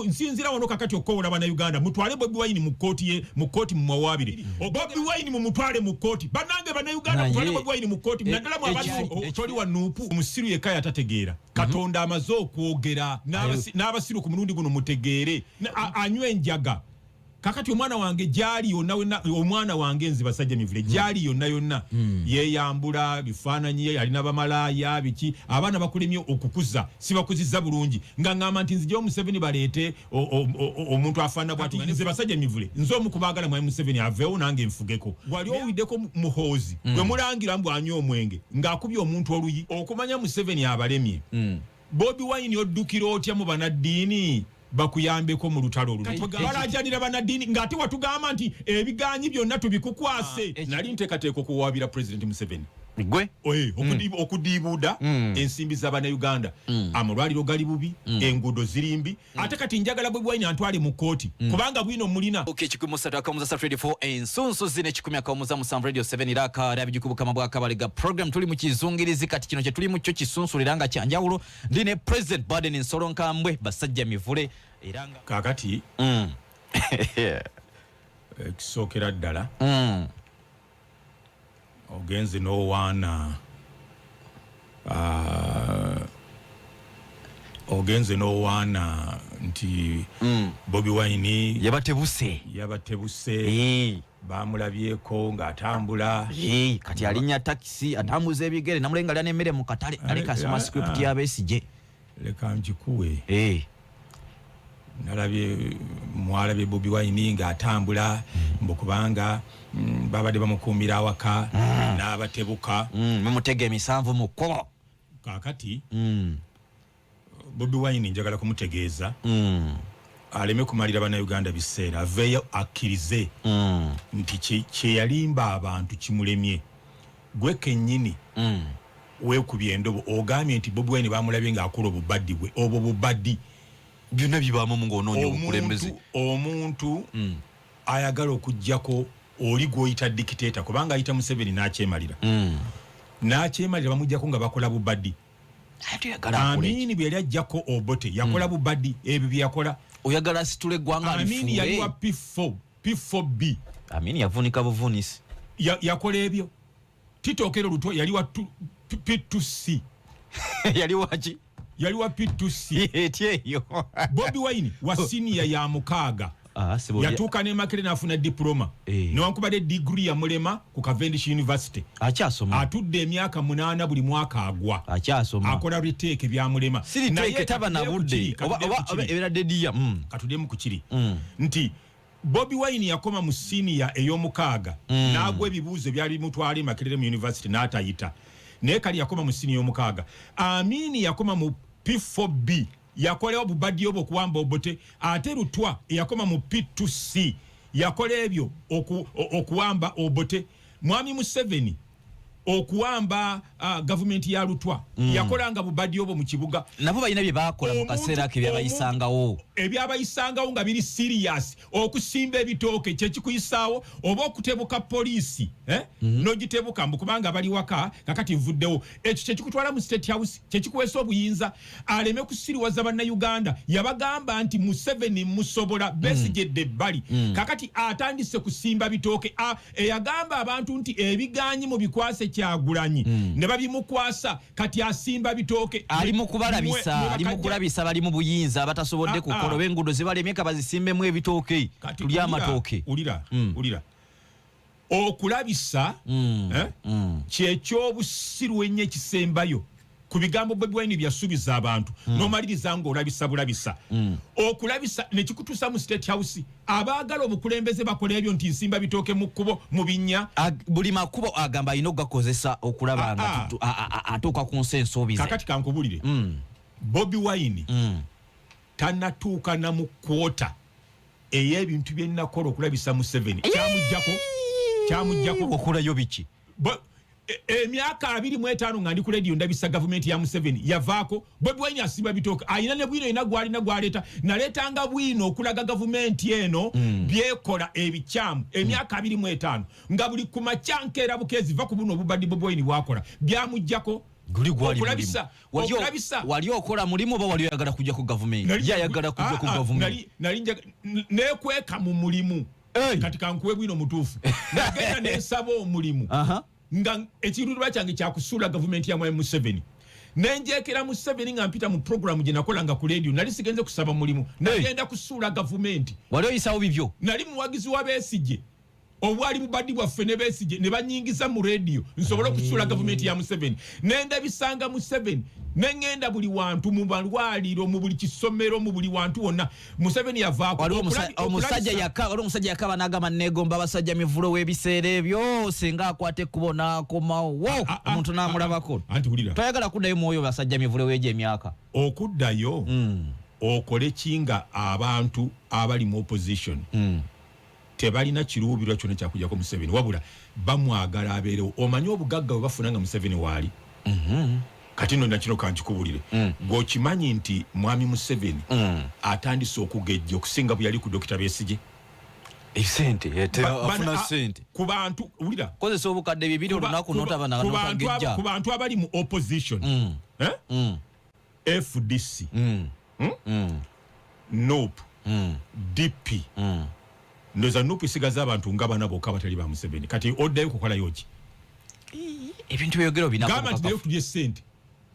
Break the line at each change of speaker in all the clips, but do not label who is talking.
nsinzira wano kakati okowola bannayuganda mutwale Bobi Wine mu kkooti mu mawabire Bobi Wine mu mutwale mu kkooti bannange bannayuganda mutwale Bobi Wine mu kkooti naddala mu abantu toli wa nuupu omusiru yekka atategeera Katonda amaze okwogera n'abasiru ku mulundi guno mutegeere anywe enjaga kakati omwana wange gyali yonna omwana wange nzi Basajja Mivule gyali yonna yeyambula bifaananyi ye alina bamalaya biki abaana bakulemye okukuza sibakuzizza bulungi nga ngamba nti nzije Museveni baleete omuntu afaana bwati nze Basajja Mivule nze omukubaagala mwa Museveni aveewo nange nfugeko wali owiddeko muhoozi gwe mulangira mbw anywa omwenge ng'akubye omuntu oluyi okumanya Museveni abalemye Bobi Wine oddukira otya mu banaddiini bakuyambeko mu lutalo balajanira banadini ngati watugamba nti ebiganyi byonna tubikukwase nali nteekateeka okuwaabira President Museveni
gwe
okudiibuuda ensimbi z'Abannayuganda amalwaliro gali bubi enguudo zirimbi ate kati njagala Bobi Wine antwale mu kkooti kubanga bwino mulina
ensunsu zine 10.7 Radio 7 iraka abijukubukama bw'akabalega program tuli mu kizungirizi kati kino kye tuli mu cyo kisunsuliranga kyanjawulo ndine President Biden Nsolonkambwe Basajja Mivule iranga
kakati kisookera ddala ogenze n'owaana nti Bobi Wine yabatebuse bamulabyeko ng'atambula
kati alinya taxi atambuza ebigere namulengalira n'emmere mu katale aleka soma script ya Besigye
leka nkikuwe mwalabye Bobi Wine ng'atambula mbukubanga babadde bamukuumira awaka n'abatebuka
mumutega emisanvu mu kkubo
kakati Bobi Wine njagala kumutegeeza aleme kumalira bannayuganda biseera aveeyo akkirize nti kye yalimba abantu kimulemye gwe kennyini weekubye endobo ogambye nti Bobi Wine bamulabye ng'akola obubaddi bwe obwo bubaddi
byonna bibaamu ng'onoonya obukulembeze
omuntu ayagala okuggyako oli gw'oyita dikiteeta kubanga ayita Museveni n'akyemalira bamuggyako nga bakola bubaddi Amini bwe yali ajjako Obote yakola bubaddi ebyo bye yakola
oyagala asitule eggwanga
Amini yali wa P4B
Amini yavunika buvunisi
yakola ebyo Titokero Luto yali wa P2C
yali waki
yali wa P2C
etyeyo
Bobi Wine wa senior ya mukaaga yatuuka ne Makere n'afuna diploma newankubadde degree ya mulema ku Cavendish University
akyasoma
atudde emyaka 8 buli mwaka agwa
akyasoma
akola retake bya mulema
naye taba na budde oba ebiradde dia
katudemu ku kiri nti Bobi Wine yakoma mu senior ey'omukaaga n'agwa ebibuuzo byali mutwale Makerere mu University n'atayita naye kali yakoma mu senior y'omukaaga Amini yakoma mu P4B yakolewa bubaddi obwo okuwamba Obote ate Lutwa yakoma mu P2C yakola ebyo okuwamba Obote Mwami Museveni okuwamba government ya Lutwa yakolanga bubaddi obwo mu kibuga
nabo balina bye bakola mu kaseera ke byabayisangawo
ebyabayisangawo nga biri serious okusimba ebitooke kye kikuyisaawo oba okutebuka poliisi n'ogitebuka mbu kubanga bali waka kakati nvuddewo ekyo kye kikutwala mu State House kye kikuweesa obuyinza aleme kusiriwaza bannayuganda yabagamba nti Museveni musobola Besigye bali kakati atandise kusimba bitooke eyagamba abantu nti ebiganyi mu bikwase Kyagulanyi ne babimukwasa kati asimba bitooke
ali mu kulabisa bali mu buyinza abatasobodde kukola bengudo zibalemyeka bazisimbemu ebitooke tuli amatooke
ulira okulabisa kyekyobusiru ennyo ekisembayo ku bigambo Bobi Wine byasuubiza abantu n'omaliriza ng'olabisa bulabisa okulabisa ne kikutuusa mu State House abaagala obukulembeze bakola ebyo nti nsimba bitooke mu kkubo mu binnya
buli makubo agamba alina okugakozesa okulaba nga atuuka ku nsi ensuubize
kakati kankubulire Bobi Wine tanatuuka na mu kwota ey'ebintu bye nnakola okulabisa Museveni kyamuggyako
okulayo biki
emyaka 25 nga ndi ku radio ndabisa government ya Museveni yavaako Bobi Wine asimba bitooke ayina ne bwino ina gwalina gwaleeta naleetanga bwino okulaga government eno byekola ebikyamu emyaka 25 nga buli ku macyankeera bukeezi va ku buno obubaddi Bobi Wine bwakola byamuggyako
guli gwali
okulabisa
wali okola mulimu oba wali oyagala kujja ku government yayagala kujja ku government
nali nekweka mu mulimu kati kankuwe bwino mutuufu nagenda nensaba omulimu nga ekiruubirirwa kyange kyakusuula gavumenti ya Museveni nenjekera Museveni nga mpita mu programu gye nakolanga ku radio nali sigenze kusaba mulimu nagenda kusuula gavumenti
wali oyisawo bibyo
nali muwagizi wa Besigye obwali bubaddi bwaffe ne Besigye ne banyingiza mu radio nsobola okusuula gavumenti ya Museveni nenda bisanga Museveni nengenda buli wantu mu balwaliro mu buli kisomero mu buli wantu wonna Museveni yavaako
omusajja yakaba n'agamba negomba Basajja Mivule w'ebiseera ebyo singa akwate kubona komawo omuntu n'amulabako
anti wulira
toyagala kuddayo mwoyo Basajja Mivule w'egyo emyaka
okuddayo okole kinga abantu abali mu opposition tebalina kiruubirwa kyonna kyakujjako Museveni wabula bamwagala abeerewo omanyi obugagga bwe bafunanga Museveni waali kati nno nakino kankikubulire gwokimanyi nti mwami Museveni atandise okugejja okusinga bwe yali ku Dr. Besigye
esente afuna sente
ku bantu wulira
kozesa obukadde bibiri olunaku n'otagejja
ku bantu abali mu opposition FDC NOP DP ndoza NOP isigaza abantu nga bana bokka batali ba Museveni kati oddayo kukola yoki
ebintu byogero binako
gamba nti tulye sente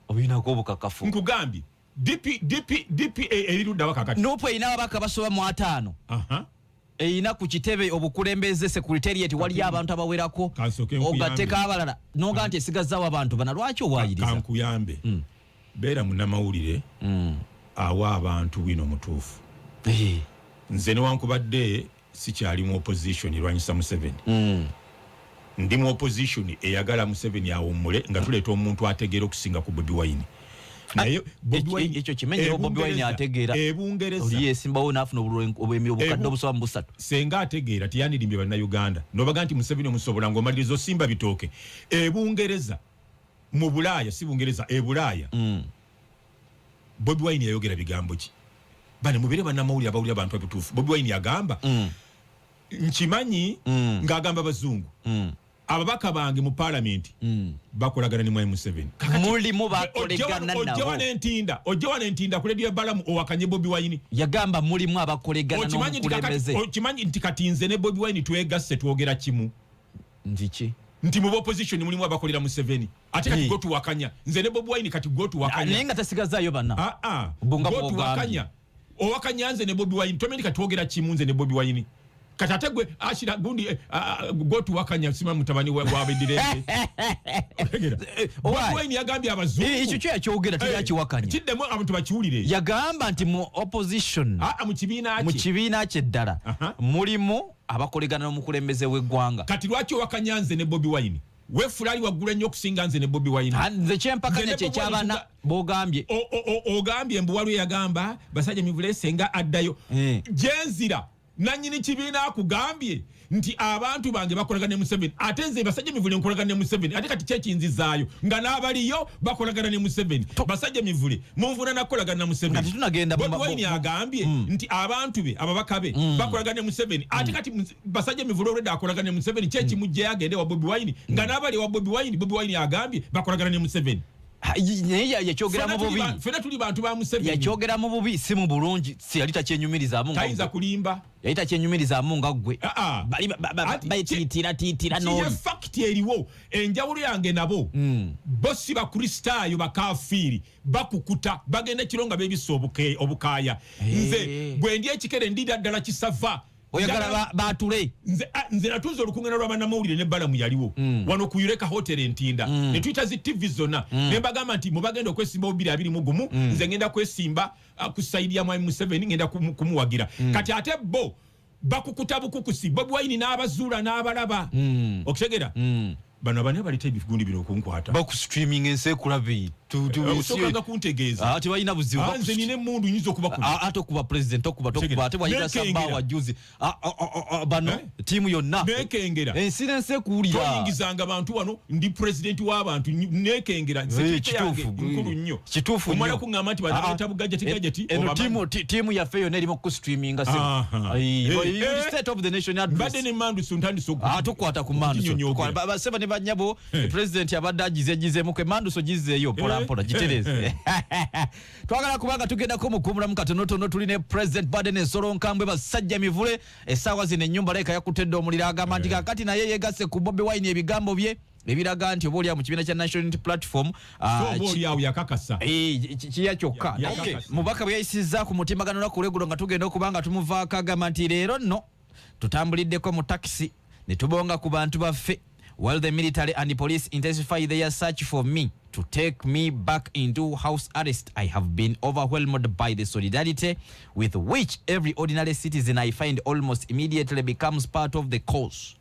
obinako obukakafu
nkugambye DP erirudda wakakati
NOP erina ababaka basoba mu 5 erina ku kitebe obukulembeze secretariat wali abantu abawerako ogateka abalala noga nti esigazawo abantu bana lwaki owayiriza
kankuyambe beera munnamawulire awa abantu bwino mutuufu nze newankubadde sikyali mu opposition erwanyisa Museveni ndi mu opposition eyagala Museveni awummule nga tuleeta omuntu ategeera okusinga ku Bobi Wine naye
ekyo kimenye Bobi Wine ategeera
ebungereza
oli yesimbawo nafuna obukadde obusoba mu 3
senga ategeera tiyandirimbye bannayuganda nobaga nti Museveni omusobola ng'omaliriza osimba bitooke ebungereza mu Bulaaya si bungereza ebulaaya Bobi Wine yayogera bigambo ki bane mubire bannamawulire abawulira abantu abituufu Bobi Wine yagamba nkimanyi ng'agamba bazungu ababaka bange mu parliament bakolagana ne mwami Museveni
mulimu bakolegana nabo
ojja ntinda ku radio balamu owakanye Bobi Wine
yagamba mulimu abakolegana n'omukulembeze
okimanyi nti kati nze ne Bobi Wine twegasse twogera kimu
ndiki
nti mu opposition mulimu abakolera Museveni ate kati gotu wakanya nze ne Bobi Wine kati gotu wakanya
nenga tasigazaayo bana
gotu wakanya owakanya nze ne Bobi Wine tomendi kati twogera kimu nze ne Bobi Wine katategwe ashira gundi gotu wakanya sima mutabani wa bidirende Bobi Wine yagambye abazungu
ekyo kyo yakyogera tiyaki wakanya
kiddemu abantu bakiwulire
yagamba nti mu opposition mu kibiina kye ddala mulimu abakolegana n'omukulembeze w'eggwanga
kati lwaki owakanya nze ne Bobi Wine wefulali waggula nnyo okusinga nze ne Bobi Wine
nze kyempakanya kye kyabana bogambye
ogambye mbuwalu yagamba Basajja Mivule senga addayo gyenzira nanyini kibiina akugambye nti abantu bange bakolagana ne Museveni ate nze Basajja Mivule nkolagana ne Museveni ate kati kyekinzizaayo nga n'abaliyo bakolagana ne Museveni Basajja Mivule munvuna nakolagana na Museveni Bobi Wine agambye nti abantu be ababaka be bakolagana ne Museveni ate kati Basajja Mivule olwedde akolagana ne Museveni kyekimujje yagende wa Bobi Wine nga n'abali wa Bobi Wine agambye bakolagana ne Museveni
yakyogeramu bubi
fena tuli bantu ba Museveni
yakyogeramu bubi si mu bulungi si yali takyenyumirizaamu
tayinza kulimba
yali takyenyumirizaamu nga ggwe bayitiitira n'oli
fakiti eriwo enjawulo yange nabo bo si bakristaayo bakafiiri bakukuta bagenda kiro nga beebisa obukaaya nze bwe ndi ekikere ndira ddala kisava
oyagala batule
nze natuza olukungana lwa bannamawulire ne balamu yaliwo wano ku Yureka Hotel Ntinda ne tuyita zi TV zonna ne mbagamba nti mubagenda okwesimba 221 nze ngenda kwesimba ku saidi ya mwami Museveni ngenda kumuwagira kati ate bo bakukuta bukukusi Bobi Wine n'abazuula n'abalaba okutegera bano bane balita ebigundi bino okunkwata
baku streaming ensekulabi
osokanga kuntegeeza
ati balina buzibu
nze nina emmundu nyinza okuba
ate okuba president okuba ate bwayita Sambaawa juzi bano tiimu yonna
nekengera
ensi n'ensekuwulira
toyingizanga abantu wano ndi president w'abantu nekengera nkulu nnyo
kituufu
omala kuŋŋamba nti banaaleeta bugajeti
eno tiimu yaffe yonna erimu kustreaminga state of the nation address
mbadde ne manduso ntandise
tukwata ku manduso baseba ne banyabo president abadde agizeemu kwe manduso gizeeyo polampola gitereze twagala kubanga tugendako mukumulamu katonotono tuline president Baden Ensoronkambwe Basajja Mivule essaawa zino ennyumba leka yakutedde omuliro agamba nti kakati naye yegasse ku Bobi Wine ebigambo bye ebiraga nti obaolyawo mu kibiina kya National Unity Platform
obaolyawo yakakasa
kiya kyokka mubaka bwe yayisizza ku mutimbagano lwakuleggulo nga tugenda okubanga tumuvaako agamba nti leero nno tutambuliddeko mu taxi ne tubonga ku bantu baffe while the military and the police intensify their search for me to take me back into house arrest. I have been overwhelmed by the solidarity with which every ordinary citizen I find almost immediately becomes part of the cause.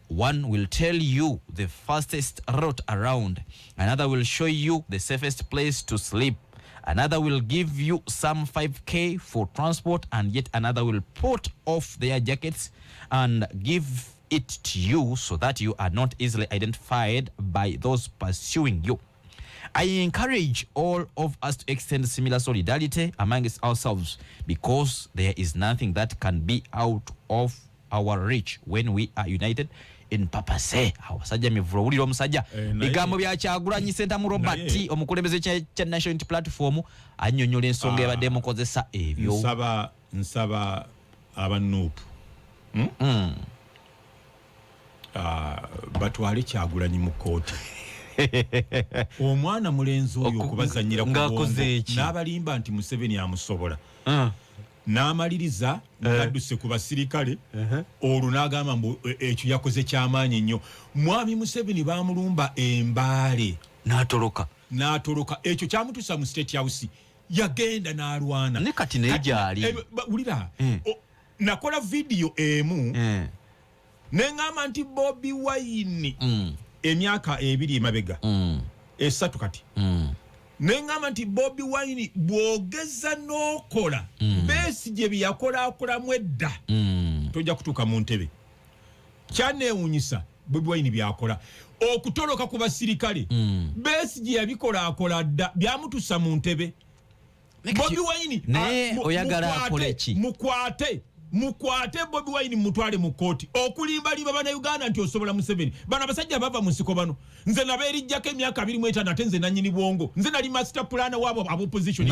One will tell you the fastest route around. Another will show you the safest place to sleep. Another will give you some 5K for transport, and yet another will put off their jackets and give it to you so that you are not easily identified by those pursuing you. I encourage all of us to extend similar solidarity amongst ourselves because there is nothing that can be out of our reach when we are united in purpose. Basajja Mivule wulira omusajja bigambo bya Kyagulanyi Ssentamu Robert omukulembeze kya National Unity Platform annyonnyola ensonga ebadde mukozesa ebyo.
Nsaba abanuupu batwale Kyagulanyi mu kkooti. Omwana mulenzi oyo okubazannyira ku bwongo n'abalimba nti Museveni amusobola n'amaliriza n'adduse ku basirikale olwo n'agamba mbu ekyo yakoze ky'amaanyi ennyo. Mwami Museveni baamulumba embaale n'atoloka ekyo kyamutuusa mu State House yagenda n'alwana
ne kati naye gyali
wulira nakola vidiyo emu neŋŋamba nti Bobi Wine emyaka 2 emabega 3 kati neŋŋamba nti Bobi Wine bwogeza n'okola Besigye bye yakolaakolamu edda tojja kutuuka mu ntebe. Kyaneewuunyisa Bobi Wine byakola okutoloka ku basirikale Besigye yabikolaakola dda byamutuusa mu ntebe. Bobi Wine
naye oyagala akole ki?
Mukwate Bobi Wine mutwale mu kkooti okulimbalimba bannayuganda nti osobola Museveni. Bano abasajja bava mu nsiko bano nze nabeerijjako emyaka 25 ate nze nannyini bwongo nze nali master plan wabo ab'opposition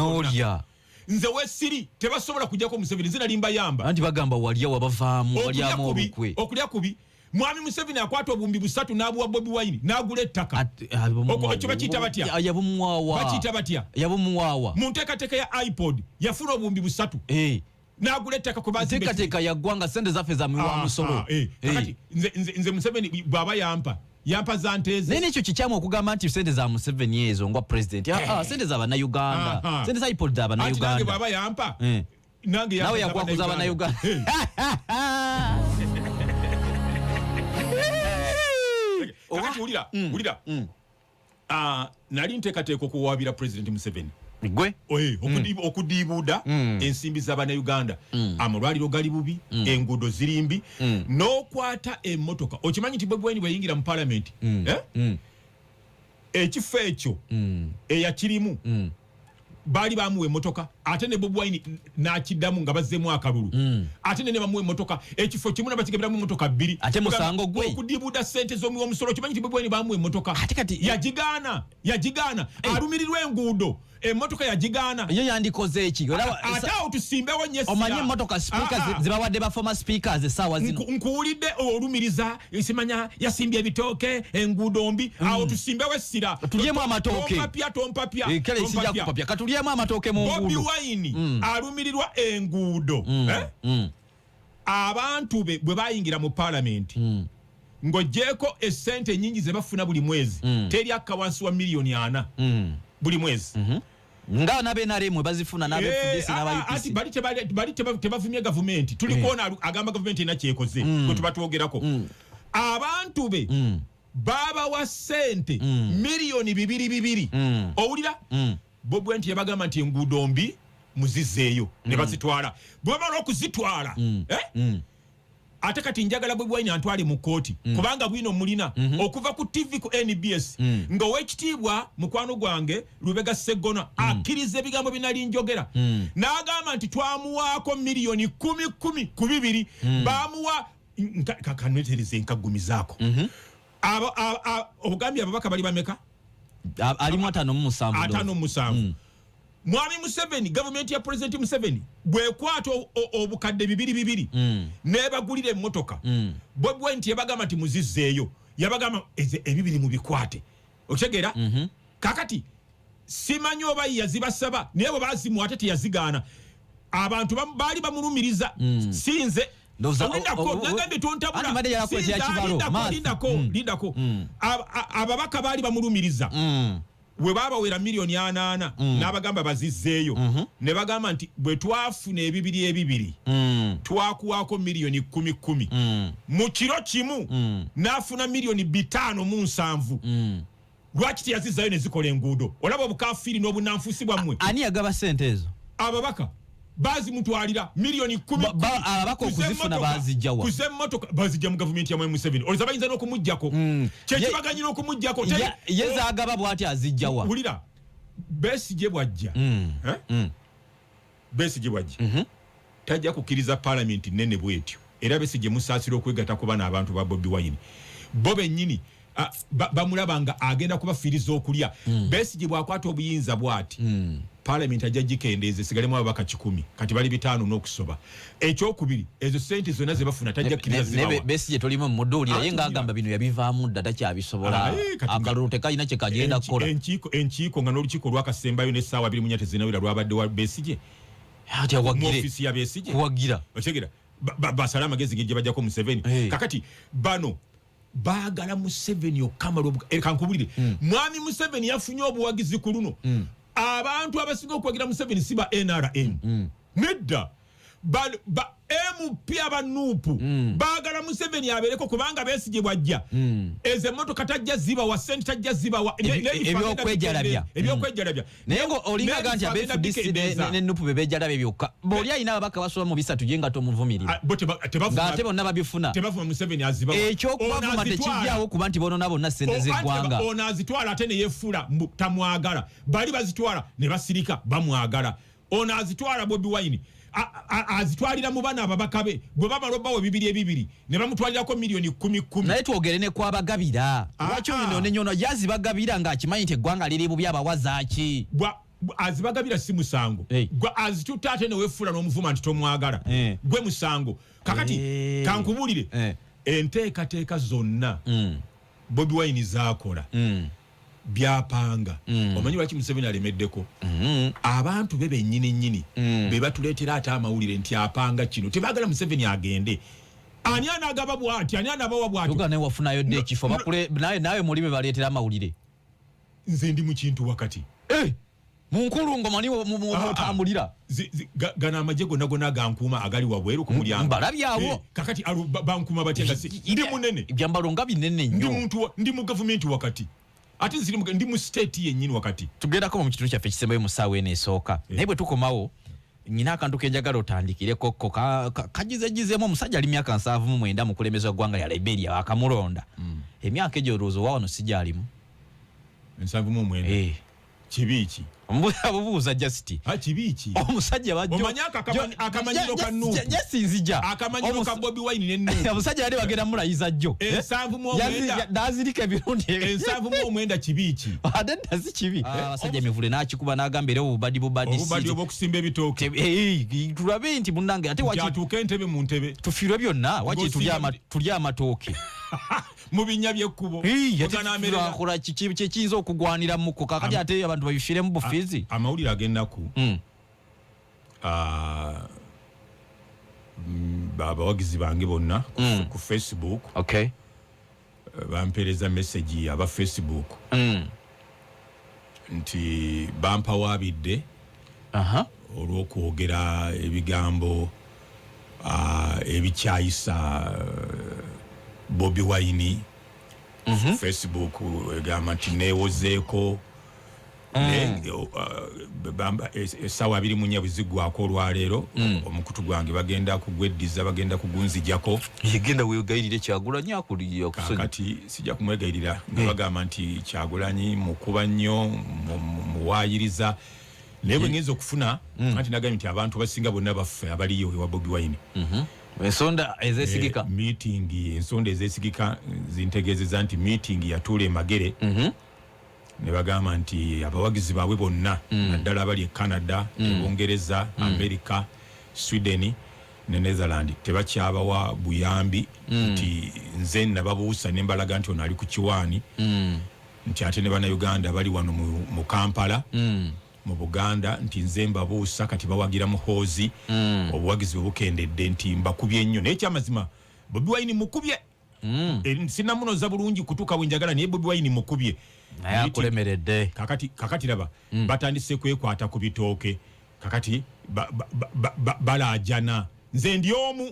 nze wesiri tebasobola kujjako Museveni nze nali mbayamba
anti bagamba waliya wabavaamu walyamu olukwe
okulya kubi. Mwami Museveni akwata obumbi 3 n'abuwa Bobi Wine n'agula ettaka ekyo bakiyita batya bakiyita batya
yabumuwaawa
mu nteekateeka ya iPod yafuna obumbi 3 n'agula ettaka ku bazimbe
nteekateeka yaggwanga sente zaffe za miwa musolo.
Kakati nze Museveni bw'aba yampa za nteeze
naye nekyo kikyamu okugamba nti sente za Museveni ezo ngwa president sente za bannayuganda sente za iPod za bannayuganda
nange bw'aba yampa
nawe yakwakuza bannayuganda.
Kakati wulira nali nteekateeka okuwaabira president Museveni
gwe
okudiibuuda ensimbi z'abannayuganda amalwaliro gali bubi enguudo ziri mbi n'okwata emmotoka. Okimanyi nti Bobi Wine bweyingira mu palamenti ekifo ekyo eyakirimu baali bamuwa emmotoka ate ne Bobi Wine n'akiddamu nga bazzeemu akalulu ate ne bamuwa emmotoka ekifo kimu n'abakigabiramu emmotoka 2
ate musango gwe
okudiibuuda ssente z'omuwa omusolo. Okimanyi nti Bobi Wine bamuwa emmotoka yagigaana alumirirwa enguudo emmotoka yagigaana
yo yandikoze eki
ate awo tusimbewo nnyo
omanyi emmotoka speakers zibawadde ba former speakers essaawa zino
nkuwulidde olumiriza simanya yasimbye ebitooke enguudo mbi awo tusimbewo essira
tulyemu amatooke
tompapya
kale sijja kupapya katulyemu amatooke mu nguudo.
Bobi Wine alumirirwa enguudo abantu be bwe bayingira mu palamenti ng'oggyeko essente ennyingi ze bafuna buli mwezi teri akka wansi wa miliyoni 4 buli mwezi
nga n'abenaremwe bazifuna n'abefudesi n'abayupisi
bali tebavumye gavumenti tuli kuona agamba gavumenti ena kyekoze kwe tuba twogerako abantu be babawa ssente miliyoni 2 owulira Bobi Wine yabagamba nti enguudo mbi muzizeeyo ne bazitwala bwe bamala okuzitwala ate kati njagala Bobi Wine antwale mu kkooti kubanga bwino mulina okuva ku TV ku NBS nga ow'ekitiibwa mukwano gwange Lubega Sseggona akkiriza ebigambo binali njogera n'agamba nti twamuwaako miliyoni 10 ku 2 bamuwa kanetereze enkaggumi zaako Obugambye ababaka bali bameka
alimu 5
Mwami Museveni government ya President Museveni bwekwata obukadde 2 nebagulire emmotoka Bobi Wine yabagamba ati muzizzeeyo yabagamba ebibiri mu bikwate okitegeera kakati simanyi oba yazibasaba naye bo bazimu ate teyazigaana abantu bali bamulumiriza sinze lindako ababaka bali bamulumiriza we baba wera $8,000,000 n'abagamba bazizzeeyo ne bagamba nti bwe twafuna ebibiri twakuwaako $10,000 mu kiro kimu n'afuna $5,700,000 lwaki teyazizzayo ne zikola enguudo olaba obukafiiri n'obunanfuusi bwammwe
ani yagaba sente ezo
ababaka bazimutwalira $10,000
ababaka okuzifuna bazijjawa
kuzemmotoka bazijja mu gavumenti ya Mwami Museveni oliza bayinza n'okumuggyako kyekibaganyira okumuggyako
ye zaagaba bw'ati azijjawa
wulira Besigye bwajja Besigye bwajja tajja kukkiriza palamenti nene bwetyo era Besigye musaasira okwegatta ku bana abantu ba Bobi Wine bo bennyini bamulaba nga agenda kubafiiriza okulya Besigye bwakwata obuyinza bw'ati Parliament ajja gikendeeze sigalemu ababaka 10 kati bali 5 n'okusoba ekyokubiri ezo sente zonna ze bafuna tajja kkiriza zibawa
ne Besigye tolimu muddulira ye ngagamba bino yabivaamu dda takyabisobola akalulu tekayina kye kagenda kukola
enkiiko nga n'olukiiko lwakasembayo n'essaawa 24 tezinawera lwabadde wa Besigye
ati awagire
mu ofisi ya Besigye
kuwagira
otegera basala amagezi gye bajjako Museveni kakati bano baagala Museveni okamala kankubulire Mwami Museveni yafunye obuwagizi ku luno abantu abasinga okwagira Museveni si ba NRM nedda ba MUPYA banuupu baagala Museveni abeereko kubanga Besigye bwajja ezo emmotoka tajja ziba wa sente tajja ziba wa
ebyokwejalabya naye ngo olingaga nti abefudisi n'ennupu bebejalabya byokka bw'oli alina ababaka basoba mu 3 gye nga tomuvumirira ng'ate bonna babifuna
tebafuna Museveni aziba
ekyokubavuma tekijjawo kuba nti boonona bonna sente z'eggwanga
ono azitwala ate ne yeefula tamwagala bali bazitwala ne basirika bamwagala ono azitwala Bobi Wine azitwalira mu bana ababaka be bwe bamalobawo ebibiri ne bamutwalirako $10,000
naye twogere ne kwabagabira lwaki oyo nenyono yazibagabira ng'akimanyi nti eggwanga liri bubi abawazaaki
azibagabira si musango gwe azitutta ate ne weefula n'omuvuma nti tomwagala gwe musango kakati kankubulire enteekateeka zonna Bobi Wine zaakola byapanga omanyi lwaki Museveni alemeddeko abantu be bennyini be batuleetera ate amawulire nti apanga kino tebaagala Museveni agende ani anagaba bw'ati ani anabawa bw'ati
tugane wafunayo dde ekifo nawe muli be baleetera amawulire
nze ndi mu kintu wakati
mu nkulungo mani mutambulira
gana amagye gonna gankuuma agali wabweru ku mulyango
mbalabyawo
kakati bankuuma batya nga ndi munene
ebyambalo nga binene nnyo
ndi mu gavumenti wakati ate ndi mu state yennyini wakati
tugendako mu kitundu kyaffe ekisembayo mu ssaawa eno esooka naye bwe tukomawo nyina akantu kenjagala otandikireko kagizegizeemu omusajja ali myaka 79 mukulembeze wa ggwanga lya Liberia akamulonda emyaka egyo olowooza owa wano si gyalimu
79 kibiiki
abubuuza Justy
kibiiki
omusajja
omanyi akamanyiro ka Nuupu
yesinzija
akamanyiro ka Bobi Wine ne Nuupu
omusajja yali bagenda mulayiza jjo
79
n'azirika ebirundi
79 kibiiki
ate ddasi kibi Basajja Mivule n'akikuba n'agamba era obubadi
obw'okusimba ebitooke
tulabe nti munnange ate
kyatuuka entebe mu ntebe
tufiirwe byonna waki tulya amatooke
mu binnya by'ekkubo
akola kiyinza okugwanira muko kakati ate abantu babifiiremu bufiizi
amawulire agendaku abawagizi bange bonna ku Facebook bampeereza message aba Facebook nti bampawaabidde olw'okwogera ebigambo ebikyayisa Bobi Wine Facebook egamba nti neewozeeko essaawa 24 bwezigwako olwaleero omukutu gwange bagenda kugweddiza bagenda kugunzijako
yegenda weegayirire Kyagulanyi akuliyo
kati sijja kumwegayirira nga bagamba nti Kyagulanyi mukuba nnyo muwaayiriza naye bwe ngenza okufuna anti nagambye nti abantu basinga bonna baffe abaliyo ewa Bobi Wine
ensonda ezesigika
meeting ensonda ezesigika zintegeezeza nti meeting yatuula emagere ne bagamba nti abawagizi baabwe bonna naddala abali e Canada Bungereza America Sweden ne Netherland tebakyabawa buyambi nti nze nababuusa ne mbalaga nti ono ali ku kiwaani nti ate ne bannayuganda bali wano mu Kampala mu Buganda nti nze mbabuusa kati bawagira MUHOOZI obuwagizi bwe bukendedde nti mbakubye nnyo naye ekyamazima Bobi Wine mukubye sinamunoza bulungi kutuuka bwe njagala naye Bobi Wine mukubye
naye akulemeredde
kakati laba batandise kwekwata ku bitooke kakati balajana nze ndi omu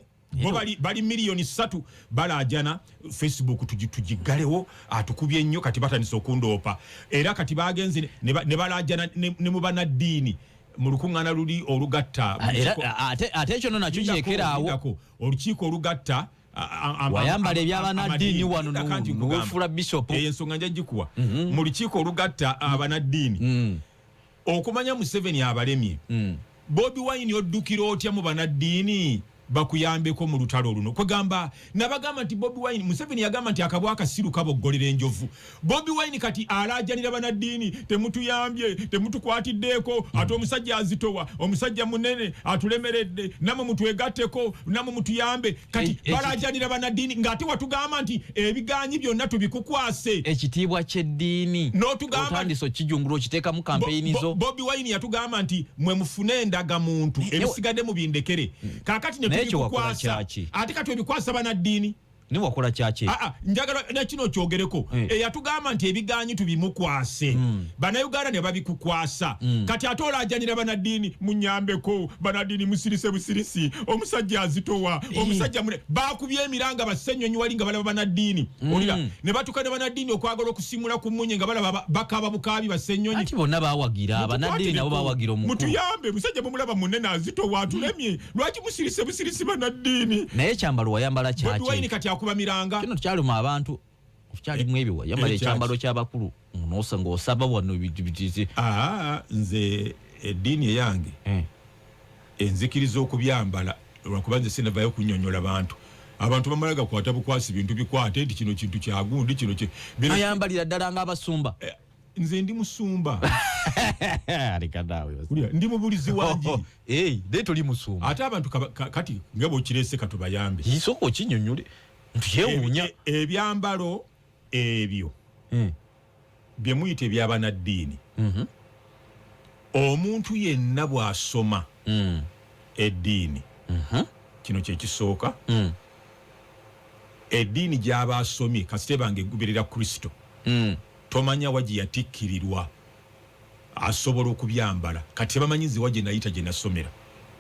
bali miliyoni 3 balajana Facebook tugigalewo atukubye nnyo kati batandise okundoopa era kati bagenze ne balajana ne mu banaddiini mu lukuŋŋaana luli olugatta
ate ekyo no nakyo kyekeraawo
olukiiko olugatta
wayambala ebyabanaddiini wano nuwefula bishop
ensonga nja gikuwa mu lukiiko olugatta abanaddiini okumanya Museveni abalemye Bobi Wine oddukira otya mu banaddiini bakuyambeko mu lutalo luno kwegamba nabagamba nti Bobi Wine Museveni yagamba nti akabwa akasiru kaboggolera enjovu Bobi Wine kati alajanira banaddiini temutuyambye temutukwatiddeeko ate omusajja azitowa omusajja munene atulemeredde namwe mutwegatteko namwe mutuyambe kati balajanira banaddiini ng'ate watugamba nti ebiganyi byonna tubikukwase
ekitiibwa ky'eddiini
n'otugamba
kijungula okiteeka mu kampeyini zo
Bobi Wine yatugamba nti mwe mufune endagamuntu ebisigadde mu bindekere kakati ne ate kati ebikwasa banaddiini
ni wakola kyaki
njagala nakino kyogereko yatugamba nti ebiganyi tubimukwase bannayuganda ne babikukwasa kati ate olajanira banaddiini munyambeko banaddiini musirise busirisi omusajja azitowa omusajja bakubye emiranga bassenyonyi wali nga balaba banaddiini olira ne batukane banaddiini okwagala okusimula ku munye nga balaba bakaba bukabi bassenyonyi
ati bonna bawagira banaddiini nabo bawagira omukulu
mutuyambe musajja mumulaba munene azitowa atulemye lwaki musirise busirisi banaddiini
naye kyambalo wayambala kyaki
kuba miranga
kino kyaluma abantu kyali mwebiwa yamala ekyambalo ky'abakulu nosa ng'osaba wano bititi
nze eddiini eyange enzikiriza okubyambala lwakuba nze sinavayo kunnyonnyola abantu bamalaga kwata bukwasi bintu bikwate nti kino kintu kyagundi kino
ayambalira ddala ng'abasumba
nze ndi musumba ndi mubulizi wangi
naye toli musumba
ate abantu kati nga bw'okirese katubayambe
isooka okinnyonnyole ntukyewuunya
ebyambalo ebyo bye muyita ebyabanaddiini omuntu yenna bw'asoma eddiini kino kyekisooka eddiini gy'aba asomye kasite bange egoberera Kristo tomanya waji yatikkirirwa asobola okubyambala kati tebamanyi nze waje nayita gye nasomera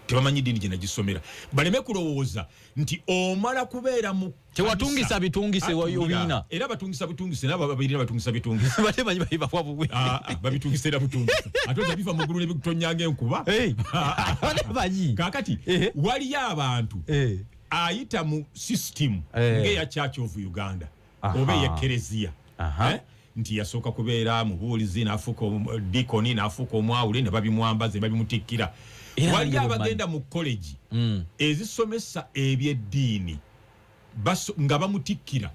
tebamanyi ddiini gye nagisomera baleme kulowooza nti omala kubeera mu
tewatungisa bitungise obiina
era batungisa bitungise nabo babirina batungisa bitungise
batemanyi babibafa bubwe
babitungisa era butungisa ate oza bifa mu ggulu ne bitonyanga enkuba kakati waliyo abantu ayita mu system ng'eya Church of Uganda oba eyekereziya nti yasooka kubeera mubuulizi n'afuuka dikoni n'afuuka omwawule ne babimwambaza babimutikkira wali abagenda mu college ezisomesa ebyeddiini nga bamutikkira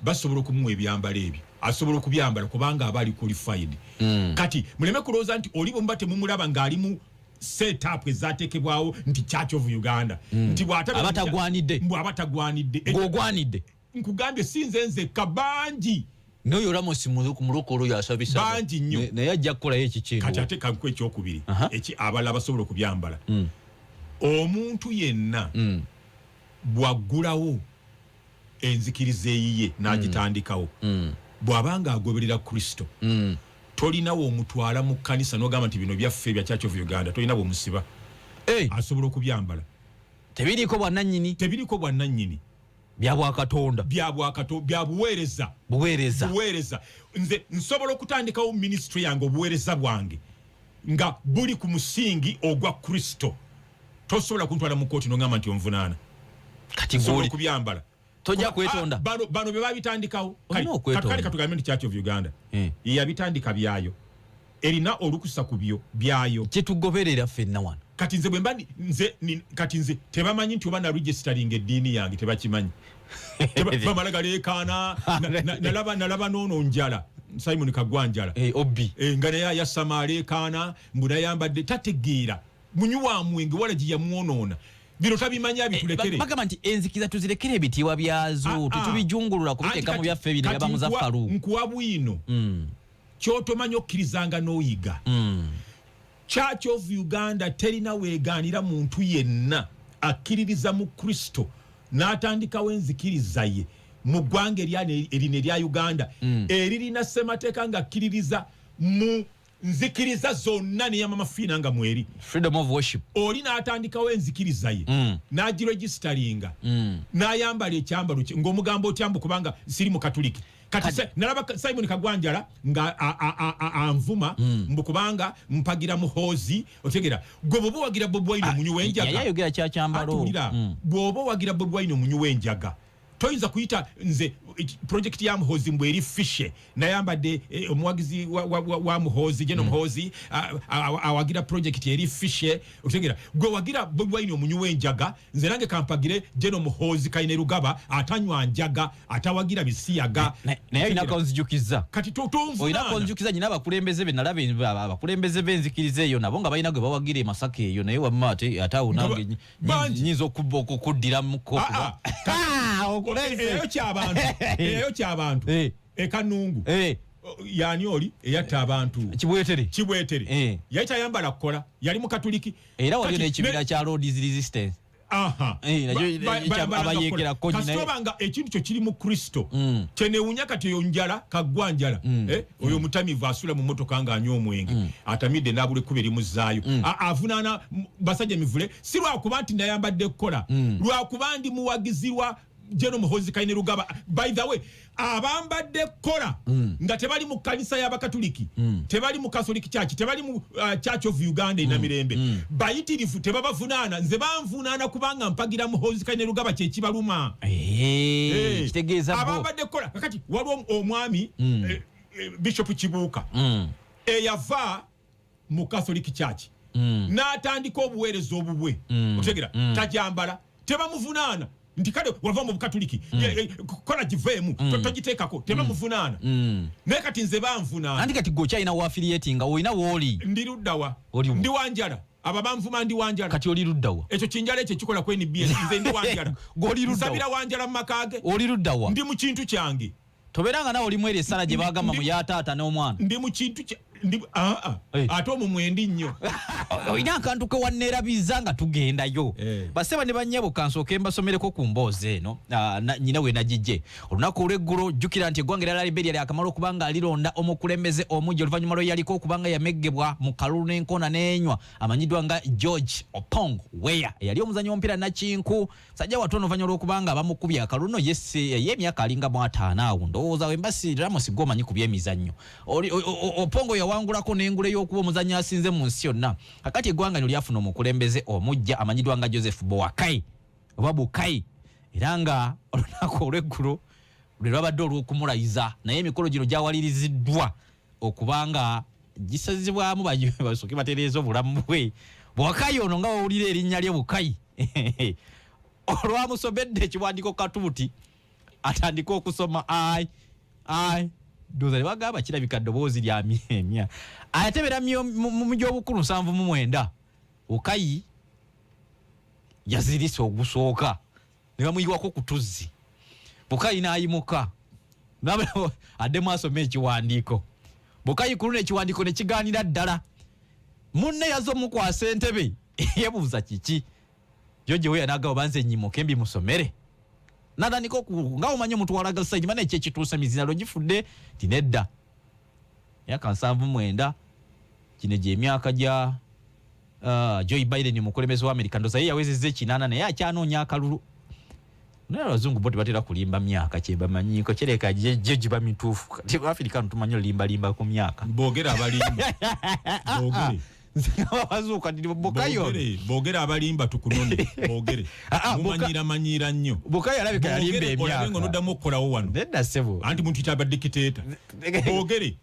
basobola okumuwa ebyambalo ebyo asobola okubyambala kubanga aba ali qualified kati muleme kulowooza nti oli bwemuba temumulaba ng'ali mu setup ezateekebwawo nti Church of Uganda nti
abatagwanidde
ng'ogwanidde nkugambye sinze nzekka bangi
noyo Ramos mulokolo yasabisa
bangi nnyo
naye ajja kukolayo ekikintu
kati ate kanku ekyokubiri abala basobola okubyambala omuntu yenna bwaggulawo enzikiriza eyiye n'agitandikawo bw'abanga agoberera Kristo tolinawo omutwala mu kkanisa n'ogamba nti bino byaffe bya Church of Uganda tolinawo omusiba asobola okubyambala
tebiriko
bwannannyini
byabwakatonda
buweereza nze nsobola okutandikawo ministry yange obuweereza bwange nga buli ku musingi ogwa Kristo tosobola kuntwala mu kooti n'ogamba nti onvunaana
kati
nsobola okubyambala
tojja kwetonda
bano be babitandikawo kale katugambe nti Church of Uganda yabitandika byayo erina olukusa kubyo byayo
kyetugoberera ffenna wano
kati nze bwemba kati nze tebamanyi nti oba na registering eddiini yange tebakimanyi bamala galeekaana nalaba noono njala Simon Kagwa njala
Obi
nga naye ayasama aleekaana mbu nayambadde tategeera munywa mwenge wala gye yamwonoona bino tabimanya bitulekere
bagamba nti enzikiza tuzirekere ebitiibwa byazo tetubijungulula kubiteeka mu byaffe bino byaba Muzaffaru
nkuwa bwino kyotomanya okkirizanga n'oyiga Church of Uganda terina weegaanira muntu yenna akkiririza mu Kristo n'atandikawo enzikiriza ye mu ggwanga erino erya Uganda eririna ssemateeka nga akkiririza mu nzikiriza zonna neyamamafiina nga mweri
freedom of worship
oli n'atandikawo enzikiriza ye n'agiregisteringa n'ayambala ekyambalo kye ng'omugambo otyambu kubanga siri mu katuliki kati nalaba Simon Kagwanjala nga anvuma mbu kubanga mpagira muhoozi otegera gwe bwoba wagira Bobi Wine omunyu w'enjaga
yayogera kyakyambalo
bwoba wagira Bobi Wine omunyu w'enjaga toyinza kuyita nze project ya muhoozi mbwe eri fishe nayambadde omuwagizi wa muhoozi jeno muhoozi awagira project eri fishe otegera gwe wagira Bobi Wine omunyu w'enjaga nze nange kampagire jeno muhoozi Kaine Rugaba atanywa njaga atawagira bisiyaga
naye ina konzijukiza
kati tonvuna
oyina konzijukiza nyina abakulembeze be nalaba abakulembeze b'enzikiriza eyo nabo nga balina gwe bawagira Masaka eyo naye wamma ate atawo nange nyinza okuddira muko eyo ky'abantu ekanungu yani oli eyatta abantu kibwetere yali tayambala kukola yali mu katuliki era waliyo n'ekibira kya Lord's Resistance
kasitobanga ekintu kyo kiri mu Kristo kyenewunya kati oyo njala Kagwa njala oyo mutamivu asula mu motoka nga anywa omwenge atamidde n'abula ekkuba erimuzzaayo avunaana Basajja Mivule si lwakuba nti nayambadde kukola lwakuba ndi muwagizirwa Jeno Muhoozi Kaine Rugaba by the way abambadde kola nga tebali mu kanisa y'abakatuliki tebali mu Catholic Church tebali mu Church of Uganda ina mirembe bayitirifu tebabavunaana nze banvunaana kubanga mpagira Muhoozi Kaine Rugaba kye kibaluma
kitegeeza
abambadde kola kakati waliwo omwami Bishop Kibuuka eyava mu Catholic Church n'atandika obuweereza obubwe otegera tajambala tebamuvunaana nti kale wava mu Bukatuliki kola giveemu togiteekako tebamuvunaana naye kati nze banvunaana
andi kati gwokyalina waafiliatinga olina wooli
ndi luddawa ndi wanjala aba banvuma ndi wanjala
kati oli luddawa
ekyo kinjala ekyo kikola ku NBS nze ndi wanjala nsabira wanjala mu makaage
oli luddawa
ndi mu kintu kyange
tobeeranga nawe olimu eri essala gye bagamba mu yataata n'omwana
ndi mu kintu ate omumwendi nnyo
olina akantu ke wanneerabiza nga tugendayo baseba ne bannyabo kansooke mbasomereko ku mboozi eno nyina we nagijje olunaku olw'eggulo jjukira nti eggwanga erya Liberia lyakamala okubanga alironda omukulembeze omujja oluvannyuma lwe yaliko okubanga yameggebwa mu kalulu n'enkona n'enywa amanyiddwa nga George Opong Weah eyali omuzannyi w'omupiira nakinku sajja watono oluvannyuma lw'okubanga abamukubye akalulu no y'emyaka alinga mu 5 awo ndowooza wembasi Ramos gwomanyi ku by'emizannyo Opongo yawangulako n'engule y'okuba omuzannyi asinze mu nsi yonna kakati eggwanga lino lyafuna omukulembeze omujja amanyiddwa nga Joseph Boakai oba Bukai era nga olunaku olw'eggulo lwe lwabadde olw'okumulayiza naye emikolo gino gyawaliriziddwa okubanga gisazibwamu basooke batereeza obulamu bwe Boakai ono nga wawulira erinnya lye Bukai olwamusobedde ekiwandiiko katuuti atandika okusoma doza bagamba kirabika ddoboozi lya myemya ayatebera mu gy'obukulu 79 Bukai yazirise ogusooka ne bamuyiwako ku tuzzi Bukai n'ayimuka addemu asoma ekiwandiiko Bukai ku luno ekiwandiiko ne kigaanira ddala munne yaza omukwasa entebe yebuuza kiki George Weah n'agamba banze nnyimuke mbimusomere natandika nga omanyi omuntu walaga sayidi mana ekyo ekituusa mizinalo gifudde tinedda myaka 79 kino gy'emyaka gya Joe Biden mukulembeze wa America ndoza ye yawezezza ekinana naye akyanoonya akalulu naye abazungu bo tebatera kulimba myaka kyebamanyiko kireka gye giba mituufu kati Afrika tumanyi olimbalimba ku myaka
boogera abalimba boogere
bazuuka ndi Bokayo
bogere abalimba tukunone bogere mumanyira nnyo
Bokayo alabika yalimba emyaka
ngo noddamu okukolawo wano
nedda sebo
anti muntu kyaba dictator bogere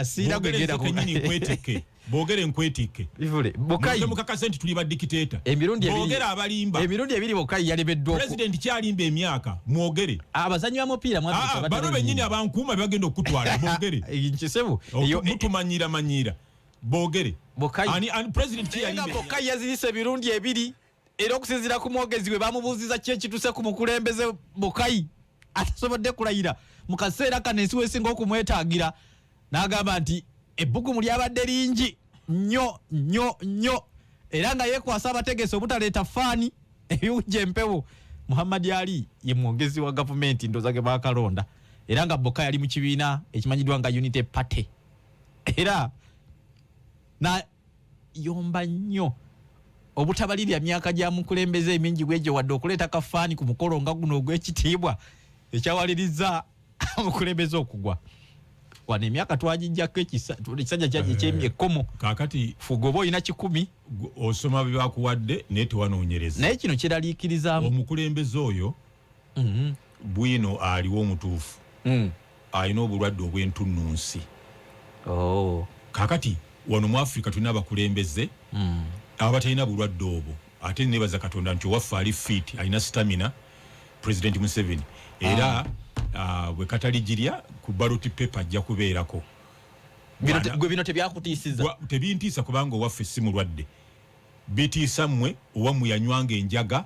sira gwegera
ko nyini nkwetike bogere nkwetike
Mivule Bokayo
mukakase nti tuli ba dictator
emirundi ebiri
bogere abalimba
emirundi ebiri Bokayo yalebeddwa
president kyalimba emyaka mwogere
abazanyi ba mupiira mwabika
bano benyini abankuuma bagenda okutwala bogere
nkisebu
mutumanyira bogere
Bokayo
ani president kyalimba
Bokayo yazirisa emirundi ebiri era okusinzira ku mwogezi we bamubuuziza kye kituse ku mukulembeze Bokayo atasobodde kulayira mu kaseera kano ensi wesinga okumwetaagira n'agamba nti ebbugumu lyabadde lingi nnyo era nga yeekwasa abategesi obutaleeta faani ebiwujja empewo Muhammad Ali ye mwogezi wa gavumenti ndoza ge bakalonda era nga Bokayo ali mu kibiina ekimanyiddwa nga Unity Party era na yomba nnyo obutabalirya myaka gya mukulembeze emingi bwejo wadde okuleeta kafaani ku mukolo nga guno ogw'ekitiibwa ekyawaliriza mukulembeze okugwa wana emyaka twagijjako ekisajja kyajje ky'emyekomo
kakati
fugoba olina 10
osoma bye bakuwadde naye tewanoonyereza
naye kino kiraliikirizaamu
omukulembeze oyo bwino aliwo omutuufu alina obulwadde obw'entunnunsi kakati wano mu Africa tulina abakulembeze abatalina bulwadde obwo ate nebaza Katonda nti owaffe ali fit alina stamina President Museveni era bwe kataligirya ku ballot paper ajja kubeerako
bino tebyakutiisiza
tebintiisa kubanga owaffe si mulwadde bitiisa mmwe owammwe yanywanga enjaga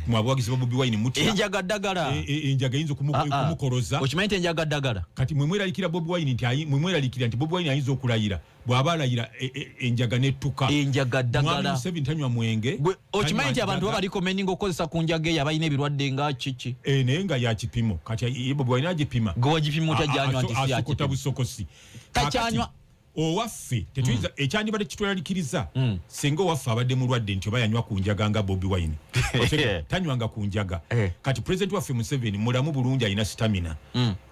mwabuwagizi ba Bobi Wine mutya
enjaga ddagala
enjaga yinza kumukoloza
okimanyi nti enjaga ddagala
kati mweralikira Bobi Wine nti Bobi Wine ayinza okulayira bw'aba alayira enjaga nettuka
enjaga ddagala
Museveni tanywa mwenge
okimanyi nti abantu babaliko meninga okozesa ku njaga eyo abalina ebirwadde nga kiki
naye nga ya kipimo kati Bobi Wine agipima
gwe wagipima otajanywa nti si
asokota busokosi
takyanywa
owaffe tetuyinza ekyandibadde kitweralikiriza singa owaffe abadde mulwadde nti oba yanywa ku njaga nga Bobi Wine tanywanga ku njaga kati president waffe Museveni mulamu bulungi alina stamina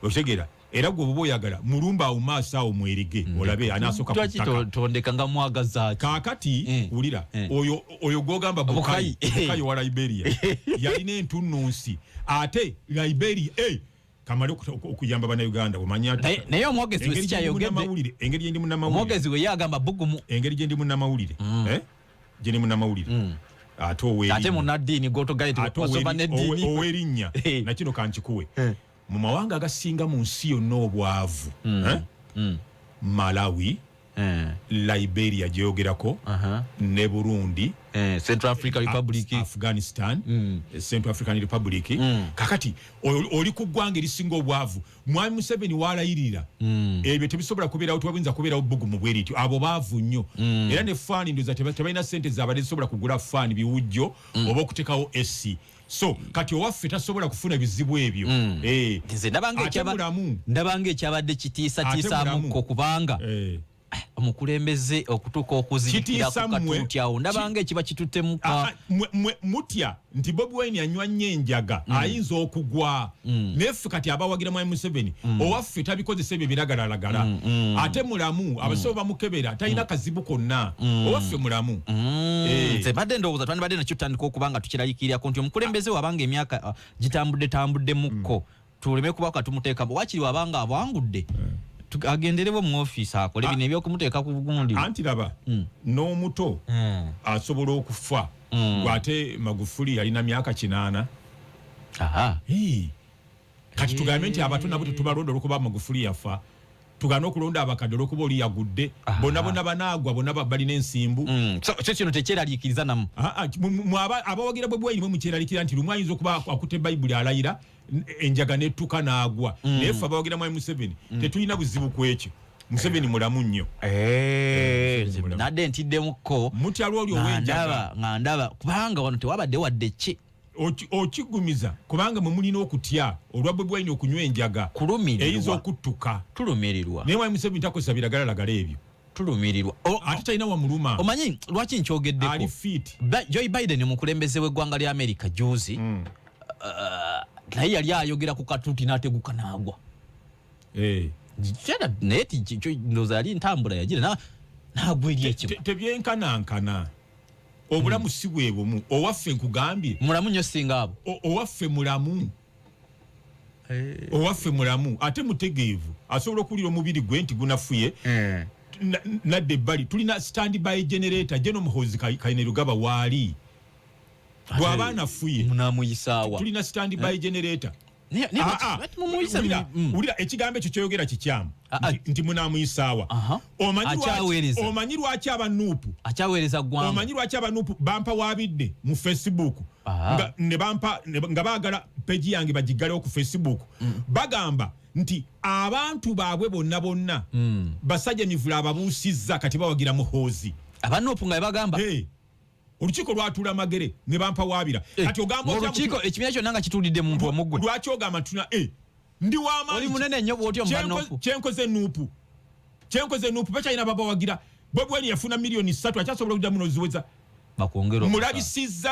otegera era gwe oba oyagala mulumba awo maaso awo mwerige olabe anasooka ku ttaka
tondeka nga mwagaza
kaakati wulira oyo gwogamba Bokayo wa Liberia yalina entunnunsi ate Liberia kamale okuyamba bannayuganda omanya
naye omwogezi we sikyayogedde
engeri gye ndi munnamawulire
omwogezi we yagamba bugumu
engeri gye ndi munnamawulire gye ndi munnamawulire ate
munnaddiini gwotogale tewasoba n'eddiini
owerinnya nakino kankikuwe mu mawanga agasinga mu nsi yonna obwavu Malawi Liberia gyeyogerako ne Burundi
Central Africa Republic
Afghanistan Central African Republic kakati oli ku ggwanga erisinga obwavu mwami Museveni walayirira ebyo tebisobola kubeerawo tewabinza kubeerawo bugumu bwerityo abo baavu nnyo era ne faani ndoza tebalina sente zaabadde zisobola kugula faani biwujjo oba okutekawo esi so kati owaffe tasobola kufuna bizibu ebyo
nze ndabanga ekyabadde kitiisatiisaamuko kubanga omukulembeze okutuuka okuzikira ku katuuti awo ndabanga ekiba kituttemuka
mutya nti Bobi Wine yanywa nnyo enjaga ayinza okugwa neffe kati abawagira mwami Museveni owaffe tabikozesa ebyo biragalalagala ate mulamu abasawo bamukebera talina kazibu konna owaffe mulamu
nze badde ndowooza twandibadde nakyo tutandika okubanga tukiraliikirirako nti omukulembeze wabanga emyaka gitambudde tuleme kubaka tumuteekamu wakiri wabanga abwangudde agenderewo mu office akole bino ebyokumuteeka ku bugundi
anti laba n'omuto asobola okufa gwate Magufuli yalina myaka 8 kati tugambe nti abato nabo tetubalonda olwokuba Magufuli yafa tugana okulonda abakadde olwokuba oli yagudde bonna banaagwa bonna balina ensimbu
so kino tekyeraliikiriza namu
abawagira Bobi Wine mukyeraliikira nti lumu ayinza okuba akutte Bayibuli alayira enjaga nettuka naagwa naye ffe abawagira mwami Museveni tetulina buzibu ku ekyo Museveni mulamu nnyo
nadde ntiddemuko
mutya lwoli ow'enjaga
nga ndaba kubanga wano tewabadde wadde ki
okigumiza kubanga mwe mulina okutya olwa Bobi Wine okunywa enjaga eyinza okuttuka
tulumirirwa
naye mwami Museveni takozesa biragalalagala ebyo
tulumirirwa
ate talina wamuluma
omanyi lwaki nkyogeddeko
ali fit
Joe Biden omukulembeze w'eggwanga lya America juzi naye yali ayogera ku katuuti n'ateguka n'agwa naye ndowooza yali ntambula yagira nagwiri ekimu
tebyenkanankana obulamu si bwe bumu owaffe nkugambye
mulamu nnyo singa abo
owaffe mulamu owaffe mulamu ate mutegeevu asobola okuwulira omubiri gwe nti gunafuye nadde ebbali tulina standby generator gye n'omuhoozi Kainerugaba waali bw'aba anafuye
munamuyisaawa
tulina standby generator wulira ekigambo ekyo kyeyogera kikyamu nti munamuyisaawa omanyi lwaki abanuupu
akyaweereza ggwanga
omanyi lwaki abanuupu bampa waabidde mu Facebook nga baagala peji yange bagiggalewo ku Facebook bagamba nti abantu baabwe bonna Basajja Mivule ababuusizza kati bawagira muhoozi
abanuupu nga bagamba
olukiiko lwatula magere ne bampa waabira kati ogamba
olukiiko ekibiina kyonna nga kitulidde muntu omugwe
lwaki ogamba tuna ndi w'amaanyi
oli munene nnyo bw'otyo mubanoopu
kyenkoze nuupu bakyalina babawagira Bobi Wine yafuna milioni 3 akyasobola okuddamu n'oziweza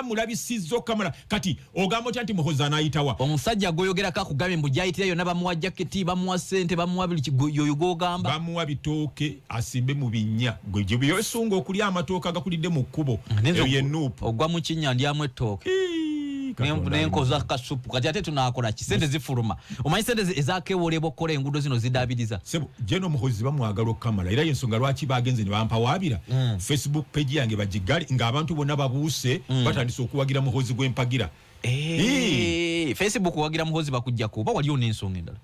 mulabisizza okamala kati ogamba otya nti muhoozi anaayitawa
omusajja gwoyogerako akugambye mbu gyayitira yonna bamuwa jaketi bamuwa ssente bamuwa buli yoyo gwogamba
bamuwa bitooke asimbe mu binnya gwe gye byesunga okulya amatooke agakulidde mu kkubo eyo yennuupu
ogwa mu kinnya ndyamu ettooke nenkoza kasupu kati ate tunakola ki sente zifuluma omanyi sente ezakewolebwa okukola enguudo zino zidaabiriza
sebo gye n'omuhoozi bamwagala okamala era yensonga lwaki bagenze ne bampa waabira Facebook page yange bagigale ng'abantu bonna babuuse batandise okuwagira muhoozi gw'empagira
Facebook wagira muhoozi bakujja kuba waliwo n'ensonga endala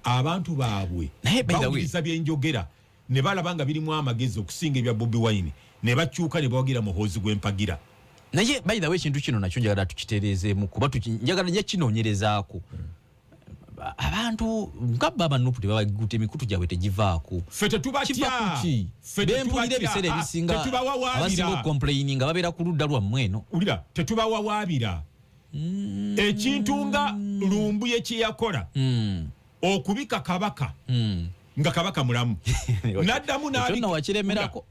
abantu baabwe bawuliriza byenjogera ne balaba nga birimu amagezi okusinga ebya Bobi Wine ne bakyuka ne bawagira muhoozi gw'empagira
naye by the way ekintu kino nakyo njagala tukitereezeemu kuba njagala nja kinoonyerezaako abantu ngabba abanuupu tebabaguta emikutu gyabwe tegivaako
ffe tetubatya
bempulira ebiseera ebisinga abasinga okukomplaini nga babeera ku ludda lwammwe eno
ulira tetubawawaabira ekintu nga Lumbuye kye yakola okubika kabaka nga kabaka mulamu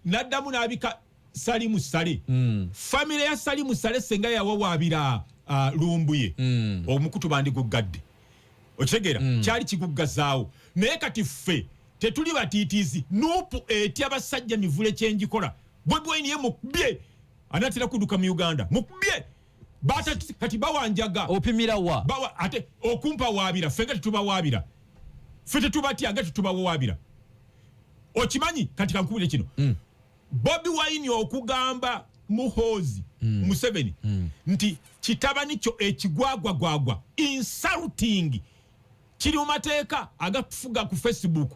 naddamu n'abika Salimu Sale famire ya Salimu Sale senga yawawaabira Lumbuye omukutu bandiguggadde okitegeera kyali kiguggazaawo naye kati ffe tetuli batiitiizi nuupu etya Basajja Mivule kyengikola Bobi Wine ye mukubye anatera kudduka mu Uganda mukubye kati bawanjaga
opimirawa
ate okumpa waabira ffe nga tetubawaabira ffe tetubatya nga tetubawaabira okimanyi kati kankubire kino Bobi Wine okugamba muhoozi Museveni nti kitabani kyo ekigwagwagwagwa insulting kiri mu mateeka agafuga ku Facebook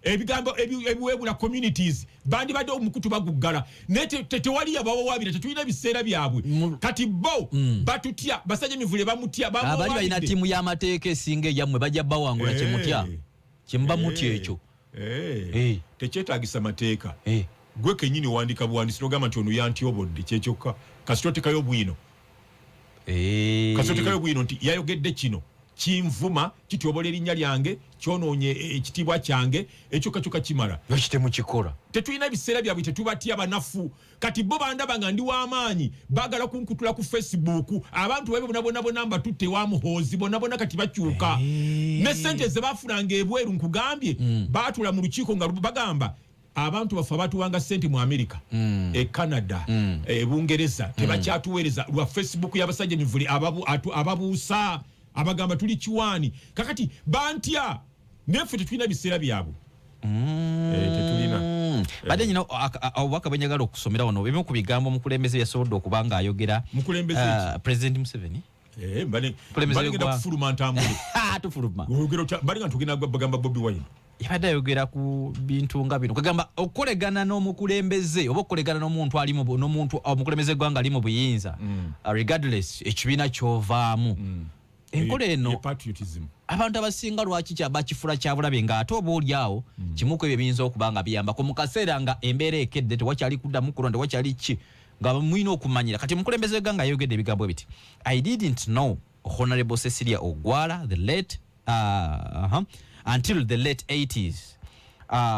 ebigambo ebiwebula communities bandi badde omukutu baguggala naye tewali yabawawaabira tetulina biseera byabwe kati bo batutya Basajja Mivule bamutya
abali balina ttiimu y'amateeka esinga eyammwe bajja bawangula kyemutya kyemuba mutya ekyo
tekyetaagisa mateeka gwe kenyini wandika buwandisi n'ogamba nti ono yantyobodde kyekyokka kasitotekayo bwino nti yayogedde kino kinvuma kityobola erinnya lyange kyonoonye ekitiibwa kyange ekyokka kimala
temukola
tetulina biseera byabwe tetubatya banafu kati bo bandaba nga ndi w'amaanyi baagala kunkutula ku Facebook abantu babe bonna mbatutte wa muhoozi bonna kati bakyuka ne ssente ze baafunanga ebweru nkugambye baatula mu lukiiko nga bagamba abantu bafe abatuwanga ssente mu America Canada Bungereza tebakyatuweereza lwa Facebook y'Abasajja Mivule ababuusa abagamba tuli kiwaani kakati bantya neffe tetulina biseera byabwe tetulina
badde nyina obubaka bwe njagala okusomera wano ebimu ku bigambo omukulembeze yasobodde okuba nga ayogera President Museveni
balingenda kufuluma ntambule
tufuluma
balinga ntugenda bagamba Bobi Wine
yabadde ayogera ku bintu nga bino kagamba okukolegana n'omukulembeze oba okukolegana n'omuntu omukulembeze gwanga ali mu buyinza regardless ekibiina kyovaamu enkola eno
Patriotism
abantu abasinga lwaki bakifula kyabulabe ng'ate oba oli awo kimu ku ebyo ebiyinza okuba nga biyambako mu kaseera nga embeera ekedde tewakyali kuddamu kulonda tewakyali ki nga mulina okumanyira kati omukulembeze gwanga ayogedde ebigambo biti I didn't know Honorable Cecilia Ogwara until the late 80s.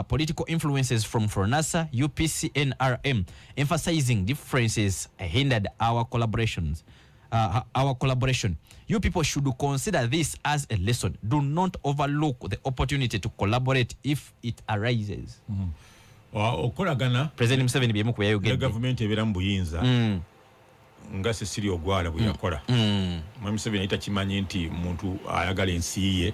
Political influences from FRONASA, UPC, NRM, emphasizing differences hindered our collaboration. You people should consider this as a lesson. Do not overlook the opportunity to collaborate if it arises.
okolagana
President Museveni byemu ku yayogedde
government ebera mu buyinza nga Cecilia Ogwala bwe yakola Museveni ayita kimanyi nti muntu ayagala ensi ye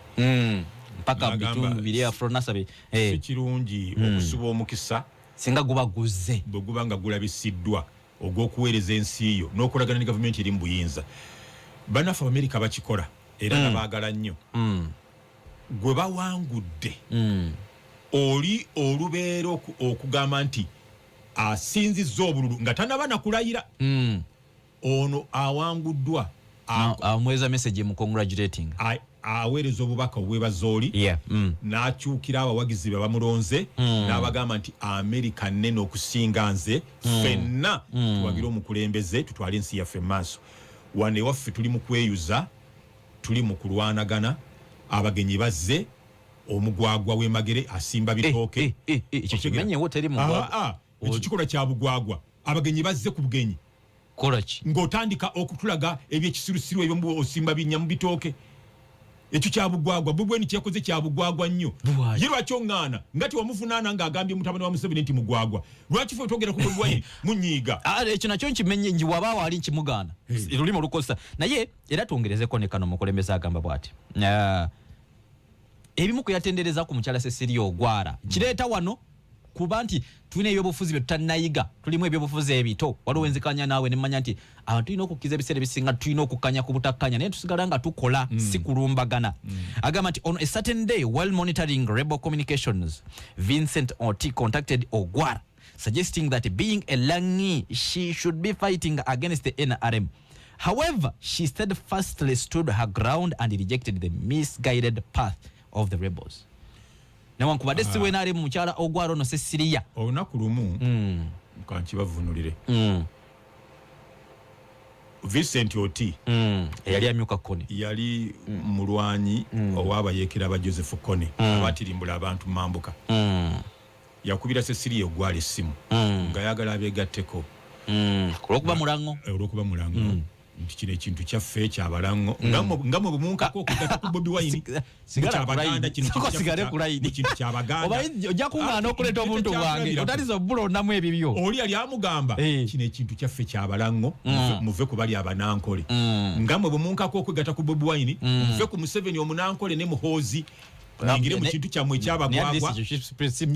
mpaka bitundu biri afronasabe
si kirungi okusuba omukisa
singa guba guzze
bwe guba nga gulabisiddwa ogw'okuweereza ensi yo n'okolagana ne government eri mu buyinza bannaffe Amerika bakikola era nabaagala nnyo gwe bawangudde oli olubeera okugamba nti asinzizza obululu nga tanaba nakulayira ono awanguddwa
amweza message mu congratulating
aweereza obubaka obwebazooli n'akyukira abawagizi be bamulonze n'abagamba nti Amerika nnene okusinga nze ffenna tuwagira omukulembeze tutwale ensi yaffe maaso wano ewaffe tuli mu kweyuza tuli mu kulwanagana abagenyi bazze omugwagwa w'emagere asimba bitooke
ekyo kimenyewo teri mugwagwa
ekyo kikola kya bugwagwa abagenyi bazze ku bugenyi
kolaki
ng'otandika okutulaga ebyekisirusiru ebyo osimba binya mu bitooke ekyo kya bugwagwa bubweni kyekoze kya bugwagwa nnyo ye lwaki oŋŋaana ngati wamuvunaana ng'agambye mutabani wa Museveni nti mugwagwa lwaki fe otwogera ku bwebwayi munyiiga
ekyo nakyo nkimenye nji wabaawo ali nkimugaana lulimi olukozesa naye era twongerezeko ne kano omukulembeze agamba bw'ati ebimu kuyatendereza ku mukyala Cecilia Ogwala kireeta wano kuba nti tulina ebyobufuzi bye tutanayiga tulimu ebyobufuzi ebito waliwo enzikanya naawe nemanya nti abantu tulina okukkiza ebiseera ebisinga tulina okukkanya ku butakkanya naye tusigala nga tukola si kulumbagana agamba nti on a certain day while monitoring rebel communications Vincent Oti contacted Ogwala suggesting that being a Langi she should be fighting against the NRM. However, she steadfastly stood her ground and rejected the misguided path of the rebels. Newankubadde si wenaali mu mukyala Ogwala ono Cecilia
olunaku lumu kankibavunulire Vincent Oti
yali amyuka Kone
yali mulwanyi ow'abayeekera aba Joseph Kone abatirimbula abantu mambuka yakubira Cecilia Ogwala essimu nga yagala abeegatteko
olw'okuba mulango
nti kino ekintu kyaffe ekyabalango nga mwe bumunkako okugatta ku Bobi Wine
kyabaganda kinosigale ku layini
kintu kyabaganda
ojja kuŋŋaana okuleeta obuntu bwange otaliza obulondamu ebibyo
oli yali amugamba kino ekintu kyaffe kyabalango muve ku bali abanankole nga mwe bumunkako okugatta ku Bobi Wine muve ku Museveni omunankole ne MUHOOZI nyingire mu kintu kyamwe ekyabagwagwa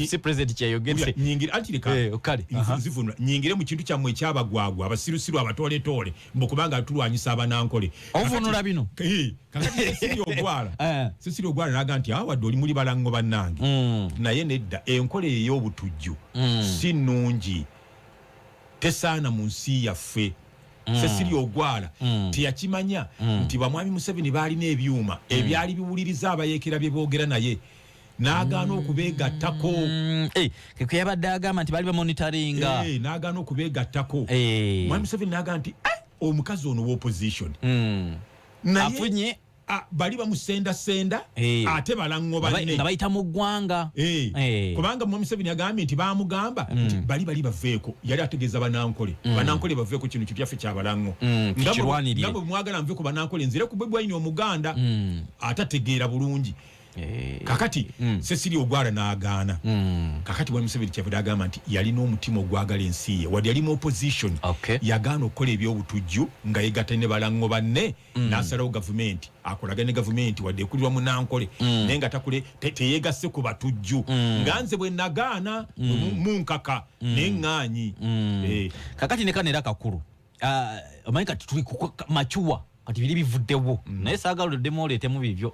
si president kyayogedde
nyingire antireka zivunula nyingire mu kintu kyamwe ekyabagwagwa abasirusiru abatoletoole mbokubanga tulwanyisa abanankole
ovunula bino
kakati Cecilia Ogwala naga nti awadde oli muli balango bannange naye nedda enkola ey'obutujju si nnungi tesaana mu nsi yaffe Cecilia Ogwala teyakimanya nti bamwami Museveni baalina ebyuma ebyali biwuliriza abayeekera bye boogera naye n'agaana okubeegattako
kwe yabadde agamba nti baali bamonitoringa
n'agaana okubeegattako mwami Museveni n'agamba nti omukazi ono w'opposition
afunye
bali bamusendasenda ate balango banne
nga bayita mu ggwanga
kubanga mwami Museveni agambye nti baamugamba nti bali baveeko yali ategeeza banankole banankole baveeko kino kitu kyaffe kyabalango nga bwe mwagala nve ku banankole nzire ku Bobi Wine omuganda atategeera bulungi kakati Cecilia Ogwala n'agaana kakati mwami Museveni kyavudde agamba nti yalina omutima ogwagala ensi ye wadde yali mu opposition yagaana okukola ebyobutujju nga yegatta ne balango banne n'asalawo gavumenti akolagane gavumenti wadde ekulirwa munankole naye nga teyegasse ku batujju nga nze bwe nagaana munkaka neŋŋaanyi
kakati ne kanera kakulu omanyi kati tuli macuwa kati biri bivuddewo naye saagala oddemu oleetemu bibyo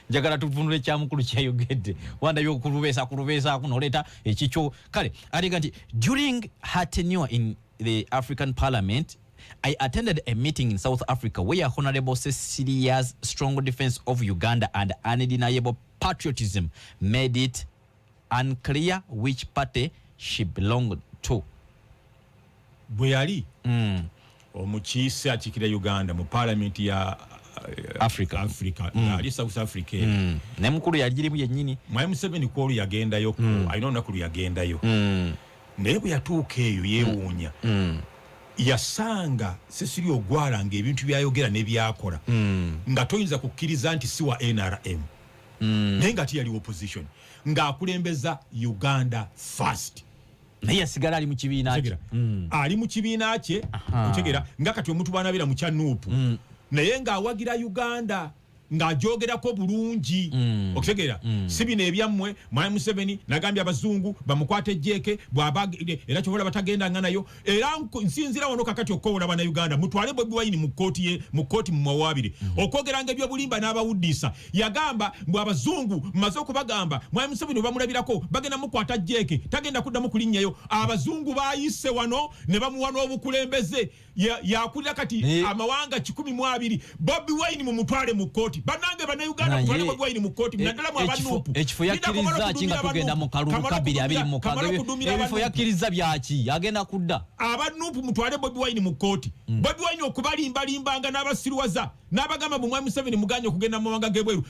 njagala tuvunule kyamukulu kyayogedde wanda kulubeesaku noleeta ekikyo kale alinga nti during her tenure in the African Parliament I attended a meeting in South Africa where Honorable Cecilia's strong defense of Uganda and undeniable patriotism made it unclear which party she belonged to.
Bwe yali omukiise akikira Uganda mu parliament ya
Africa
ali South Africa
ne mukulu yagirimu yennyini
mwami Museveni kwolu yagendayo alina olunaku luyagendayo naye bwe yatuuka eyo yeewuunya yasanga Cecilia Ogwala ng'ebintu byayogera ne byakola nga toyinza kukkiriza nti si wa NRM naye nga ati yali opposition ng'akulembeza Uganda first.
naye asigala ali mu kibiina kye
ali mu kibiina kye otegera nga kati omuntu bw'anabeera mu kya nuupu naye ng'awagira Uganda ng'ajogerako bulungi okutegeera si bino ebyammwe Mwai Museveni nagambye abazungu bamukwate ejjeeke bw'abagire era kyobola batagendanga nayo era nsinzira wano kakati okkowola bannayuganda mutwale Bobi Wine mu kkooti mu mawaabire okwogeranga ebyobulimba n'abawuddisa yagamba mbw abazungu mmaze okubagamba Mwai Museveni bamulabirako bagenda mukwata ejjeeke tagenda kuddamu kulinnyayo abazungu baayise wano ne bamuwa n'obukulembeze yakulira kati amawanga 12 Bobi Wine mu mutwale mu kkooti banange bannayuganda mutwale Bobi Wine mu kkooti naddala mu abanuupu
ekifo yakkiriza kinga tugenda mu kalulu 226 ebifo yakkiriza byaki agenda kudda
abanuupu mutwale Bobi Wine mu kkooti Bobi Wine okubalimbalimbanga n'abasiruwaza n'abagamba mu Mwai Museveni muganye okugenda mu mawanga g'ebweru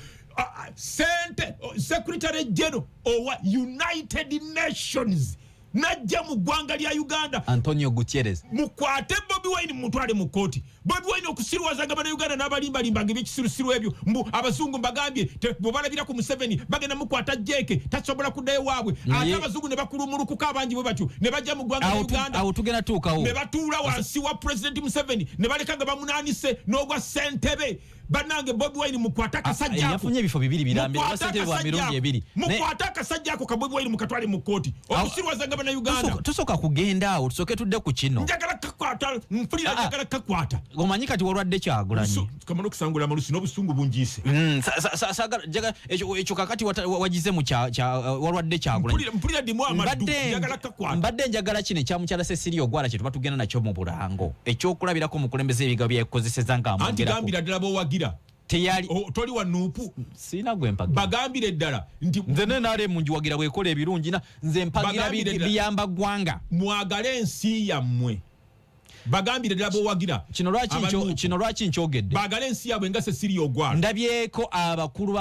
Secretary General owa United Nations najja mu ggwanga lya Uganda
Antonio Gutierrez
mukwate Bobi Wine mutwale mu kkooti Bobi Wine okusirwazanga bannayuganda n'abalimba-limbanga ebyekisirusiru ebyo mbu abazungu mbagambye bwe balabira ku Museveni bagenda mukwata jjeeke tasobola kuddayo waabwe ate abazungu ne bakulumulukuka abangi bwe batyo ne bajja mu ggwanga lya Uganda
awo tugenda tuukawo
ne batuula wansi wa President Museveni ne baleka nga bamunaanise n'ogwa ssentebe bannange Bobi Wine mukwata akasajja ako
yafunye ebifo 2 birambi basente bwa mirundi 2
mukwata akasajja ako ka Bobi Wine mukatwale mu kkooti okusirwazanga bannayuganda
tusoka kugenda awo tusoke tudde ku kino
njagala kakwata mpulira njagala kakwata
omanyi kati walwadde Kyagulanyi
kamano kusangula amalusi n'obusungu bungiise
ekyo kakati wagize mu walwadde Kyagulanyi
mpulira dimu amaddu njagala kakwata
mbadde njagala kino ekyamukyala Cecilia Ogwara kye tuba tugenda nakyo mu Bulango ekyokulabirako mukulembeze ebigabo byakozeseza nga
amugera antigambira ddala b'owagira
teyali
toli wa nuupu
sina gwe mpagira
bagambire ddala nti
nze nale munju wagira bwekola ebirungi nze mpagira biyamba ggwanga
mwagale ensi yammwe bagambire ddala b'owagira
kino lwaki nkyogedde
bagale ensi yaabwe nga Cecilia Ogwara
ndabyeko abakulu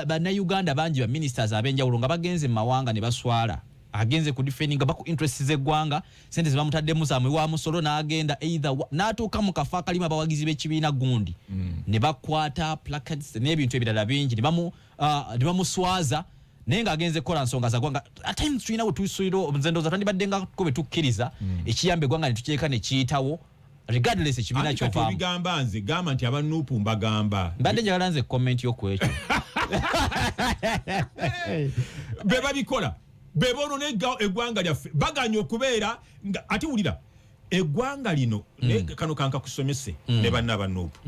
bannayuganda bangi ba ministers ab'enjawulo nga bagenze mu mawanga ne baswala agenze ku defendinga baku interest z'eggwanga sente zibamutaddemu zaamwe wa musolo n'agenda either n'atuuka mu kafa akalimu abawagizi b'ekibiina gundi ne bakwata placards n'ebintu ebirala bingi ne bamuswaza naye ng'agenze kukola nsonga za ggwanga ate tulina bwe tusuiro nzendoza twandibadde nga ko bwe tukkiriza ekiyamba eggwanga ne tukyeka ne kiyitawo regardless ekibiina kyovaamu
ebigamba nze gamba nti abanuupu mbagamba
mbadde njagala nze comment y'okwekyo
be babikola bebono eggwanga lyaffe baganya okubeera ate wulira eggwanga lino kano kanka kusomese ne banna abanuupu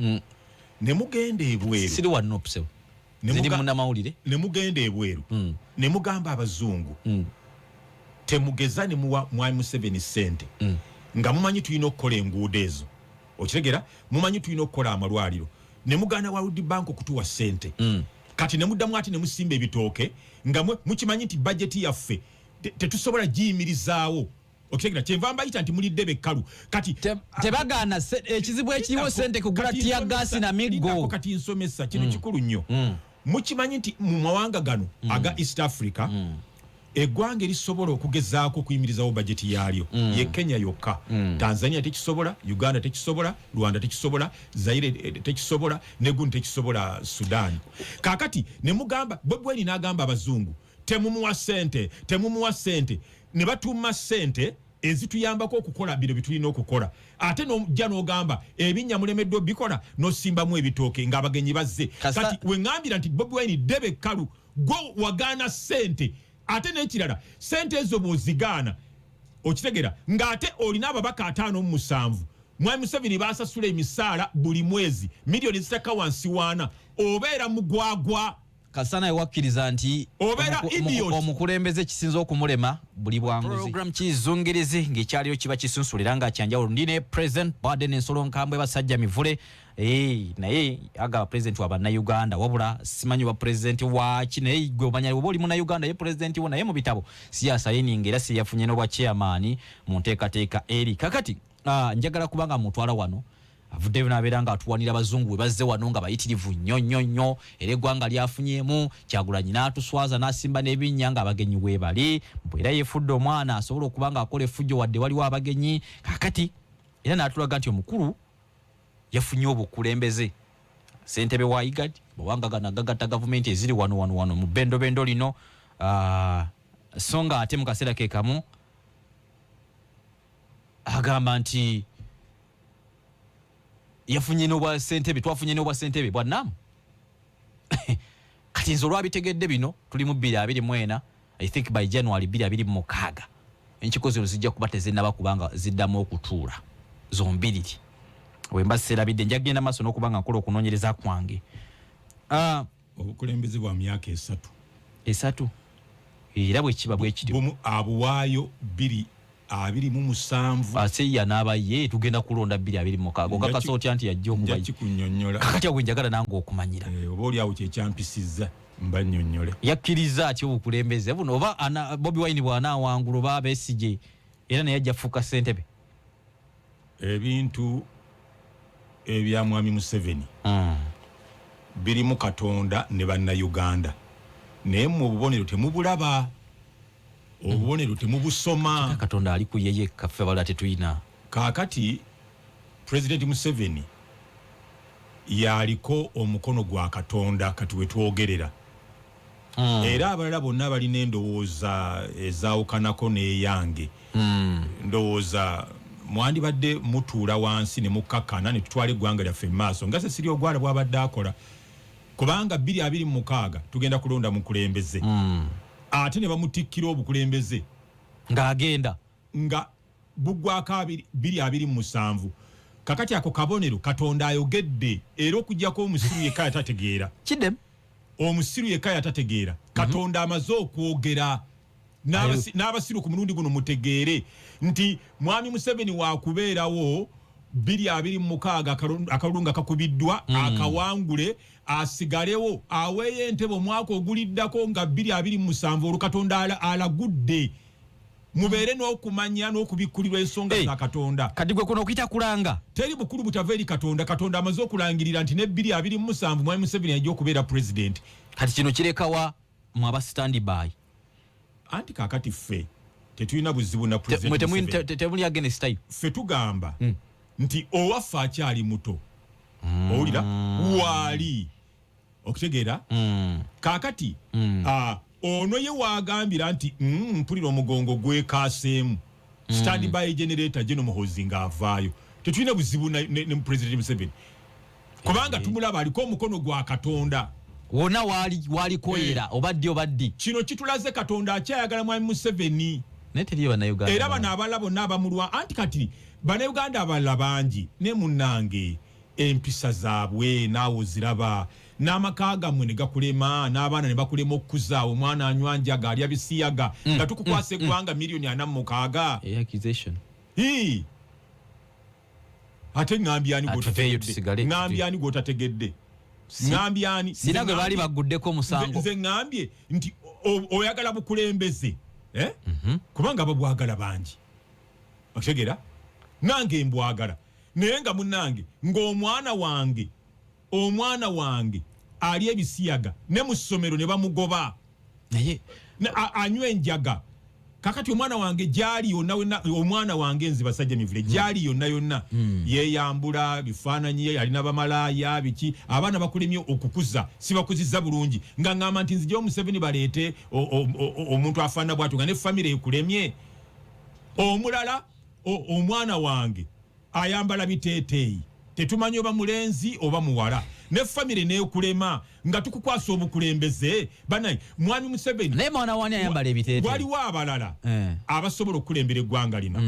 ne mugenda ebweru
siri wa nuupu sewo ziri munnamawulire
ne mugenda ebweru ne mugamba abazungu temugeza ne muwa Mwai Museveni ssente nga mumanyi tulina okukola enguudo ezo okitegera mumanyi tulina okukola amalwaliro ne muganda wa World Bank okutuwa ssente kati ne muddamu ati ne musimba ebitooke nga mukimanyi nti budget yaffe tetusobola giyimirizaawo okitegera kyenva mbayita nti mulidde bekkalu kati
tebagaana ekizibu ekiriwo ssente kugula tiyagasi na miggo
kati nsomesa kino kikulu nnyo mukimanyi nti mu mawanga gano aga East Africa eggwanga erisobola okugezaako okuyimirizawo bajeti yaalyo ye Kenya yokka Tanzania tekisobola Uganda tekisobola Rwanda tekisobola Zaire tekisobola ne Guno tekisobola Sudan kakati ne mugamba Bobi Wine n'agamba abazungu temumuwa ssente ne batuuma ssente ezituyambako okukola bino bitulina okukola ate n'ojja n'ogamba ebinnya mulemeddwa bikola n'osimbamu ebitooke ng'abagenyi bazze kati we ŋŋambira nti Bobi Wine ddebe kkalu gwe wagaana ssente ate n'ekirala ssente ezo bw'ozigaana okitegera ng'ate olina ababaka 57 Mwai Museveni baasasula emisaala buli mwezi milioni zitaka wansi waana obeera mugwagwa
kasana ewakkiriza nti omukulembeze kisinza okumulema buli bwanguzi program kizungirizi ng'ekyaliyo kiba kisunsulira nga kyanjawulo ndine President Biden ensolo nkambwe Basajja Mivule naye aga president wa bannayuganda wabula simanyi wa president wa naye gwe omanya bwe oli munnayuganda ye president wo naye mu bitabo siyaasa yeninga era siyafunye n'obwa chairman mu nteekateeka eri kakati njagala kubanga mutwala wano avudde n'abeera nga atuwanira abazungu bwe bazze wano nga bayitirivu nnyo era eggwanga lyafunyemu Kyagulanyi n'atuswaza n'asimba n'ebinnya nga abagenyi weebali era yeefudde omwana asobola okuba nga akola effujjo wadde waliwo abagenyi kakati era n'atulaga nti omukulu yafunye obukulembeze ssentebe wa IGAD bwawanga gana gagatta gavumenti eziri wano mu bendo lino songa ate mu kaseera ke kamu agamba nti yafunye n'obwa ssentebe, twafunye n'obwa ssentebe bwannaamu. Kati nze olwabitegedde bino tuli mu 2024, I think by January 2026 enkiiko zino zijja kuba tezinnaba kubanga ziddamu okutuula zombiriri. Wemba serabidde njja kugenda maaso n'okubanga nkola okunoonyereza kwange.
Obukulembeze bwa myaka esatu
era bwe kiba bwe kiri
abuwaayo 2027
aseya n'abaye tugenda kulonda 2026 okakasa otya nti yajja okubaye
kikunnyonnyola
kakati awo njagala nange okumanyira
oba oli awo kyekyampisiza mba nnyonnyole
yakkiriza atya obukulembeze buno oba Bobi Wine bw'anaawangula oba Besigye era naye ajja kufuuka ssentebe.
Ebintu ebya mwami Museveni birimu Katonda ne bannayuganda naye mu bubonero temubulaba, obubonero temubusoma.
Katonda ali ku yeye kaffe bala tetuyina.
Kaakati President Museveni yaliko omukono gwa Katonda kati wetwogerera. Era abalala bonna balina endowooza ezaawukanako n'eyange. Ndowooza mwandibadde mutuula wansi ne mukkakana ne tutwala eggwanga lyaffe mu maaso nga Cecilia Ogwala bw'abadde akola. Kubanga 2026 tugenda kulonda mukulembeze. Ate ne bamutikkira obukulembeze
ng'agenda
nga buggwako 2027. Kakati ako kabonero Katonda ayogedde era okujjako omusiru yekka yatategeera.
Kidem
Omusiru yekka yatategeera. Katonda amaze okwogera n'abasiru ku mulundi guno mutegeere nti mwami Museveni waakubeerawo 2026 akalunga kakubiddwa akawangule asigalewo aweeyo entebe omwaka oguliddako nga 2027 olukatonda alagudde mubeere n'okumanya n'okubikkulirwa ensonga za Katonda.
Kati gwe kuno okuyita kulanga
teri bukulu butava eri Katonda. Katonda amaze okulangirira nti ne 2027 mwami Museveni ajja okubeera president.
Kati kino kirekawa mu aba standby.
Anti kaakati ffe tetulina buzibu na president
temuli against type.
Ffe tugamba nti owaffe akyali muto owulira waali okutegeera kaakati ono ye waagambira nti mpulira omugongo gwekaaseemu standby generator gye n'omuhoozi ng'avaayo. Tetulina buzibu ne President Museveni kubanga tumulaba aliko omukono gwa Katonda
wonna waalikolera obaddi
kino kitulaze Katonda akyayagala mwami Museveni
naye teri bannayuganda
era bano abalala bonna abamulwa anti kati bannayuganda abalala bangi ne munnange empisa zaabwe naawe oziraba n'amaka gammwe ne gakulema n'abaana ne bakulema okukuzaawo omwana anywa njaga alya bisiyaga nga tukukwasa eggwanga miliyoni 46. Ate ŋŋambyani gw'otategedde ŋŋambyani
sinagwe baali baguddeko omusango
nze ŋŋambye nti oyagala bukulembeze kubanga babwagala bangi otegera nange mbwagala naye nga munnange ng'omwana wange ali ebisiyaga ne mu ssomero ne bamugoba
naye
anywa enjaga. Kakati omwana wange gyali yonna omwana wange nzi Basajja Mivule gyali yonna yeeyambula bifaananyi alina bamalaaya biki abaana bakulemye okukuza si bakuzizza bulungi nga ŋŋamba nti nzija Museveni baleete omuntu afaana bw'atyo nga ne famire ekulemye. Omulala omwana wange ayambala biteeteeyi tetumanyi oba mulenzi oba muwala ne famire neekulema nga tukukwasa obukulembeze banayi mwami Museveni
naye mwana wani ayambala ebiteeteeyi
waliwo abalala abasobola okulembera eggwanga lino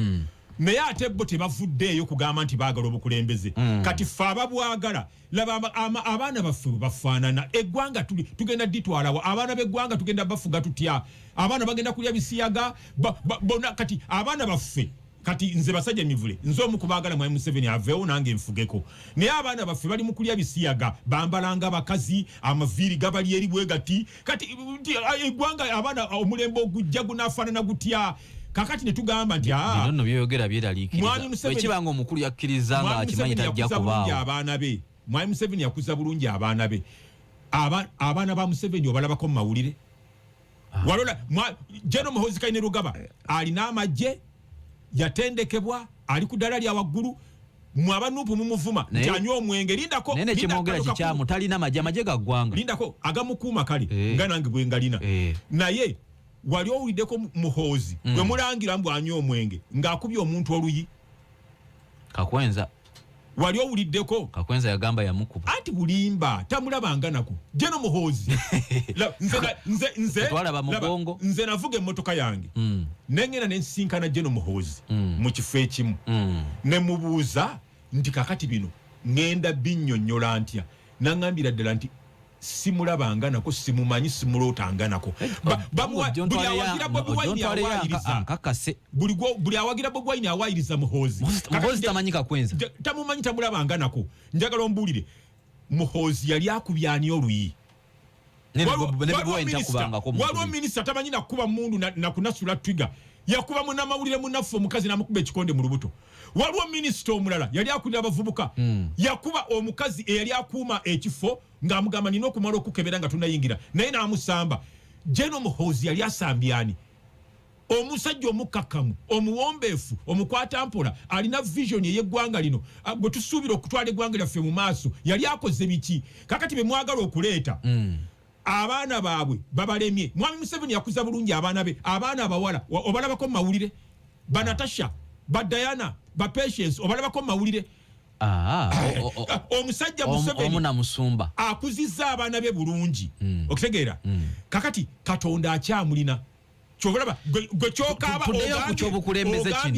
naye ate bo tebavuddeeyo kugamba nti baagala obukulembeze kati ffe ababwagala laba abaana baffe bafaanana eggwanga tugenda ditwalawo abaana b'eggwanga tugenda bafuga tutya abaana bagenda kulya bisiyaga bona kati abaana baffe kati nze Basajja Mivule nze omu kubaagala mwami Museveni aveewo nange nfugeko naye abaana baffe bali mu kulya bisiyaga bambalanga bakazi amaviiri gabali eri bwe gati kati eggwanga abaana omulembe ogujja gunaafaanana gutya kakati ne tugamba nti
bino byeyogera byeraliikiriza ekibanga omukulu yakkiriza nga akimanyi tajja kubaawo
mwami Museveni yakuza bulungi abaana be abaana ba Museveni obalabako mu mawulire walola General Muhoozi Kainerugaba alina amagye yatendekebwa ali ku ddala lya waggulu mwaba nupu mumuvuma ntanyo omwenge lindako
nene kimogera kikyamu talina maje gaggwanga
lindako agamukuuma kali nga nange bwe ngalina naye wali owuliddeko muhoozi gwe mulangira mbu anywa omwenge ng'akubye omuntu oluyi
Kakwenza
wali owuliddeko
Kakwenza yagamba yamukuba
anti bulimba tamulabanga nako jeno muhoozi nze navuga emmotoka yange nengenda nensinkana jeno muhoozi mu kifo ekimu ne mubuuza nti kakati bino ngenda binnyonnyola ntya naŋŋambira ddala nti simulabanga nako simumanyi simulootanga nako buli awagira Bobi Wine awayiriza buli awagira Bobi Wine awayiriza muhoozi
tamanyi Kakwenza
tamumanyi tamulabanga nako njagala ombuulire muhoozi yali akubyani oluyi waliwo minisita tamanyi nakuba mundu nakunasula twiga yakuba munamawulire munaffe omukazi namukuba ekikonde mu lubuto waliwo minisita omulala yali akulira abavubuka yakuba omukazi eyali akuuma ekifo ng'amugamba nina okumala okukebera nga tunayingira naye n'amusamba jeno muhoozi yali asambyani omusajja omukkakkamu omuwombeefu omukwata mpola alina vision ey'eggwanga lino gwe tusuubira okutwala eggwanga lyaffe mu maaso yali akoze biki kakati be mwagala okuleeta abaana baabwe babalemye mwami Museveni yakuza bulungi abaana be abaana abawala obalabako mu mawulire banatasha badayana bapatience obalabako mu mawulire omusajja Museveni
musumba
akuzizza abaana be bulungi okitegeera kakati Katonda akyamulina kyobalaba gwe kyokaaba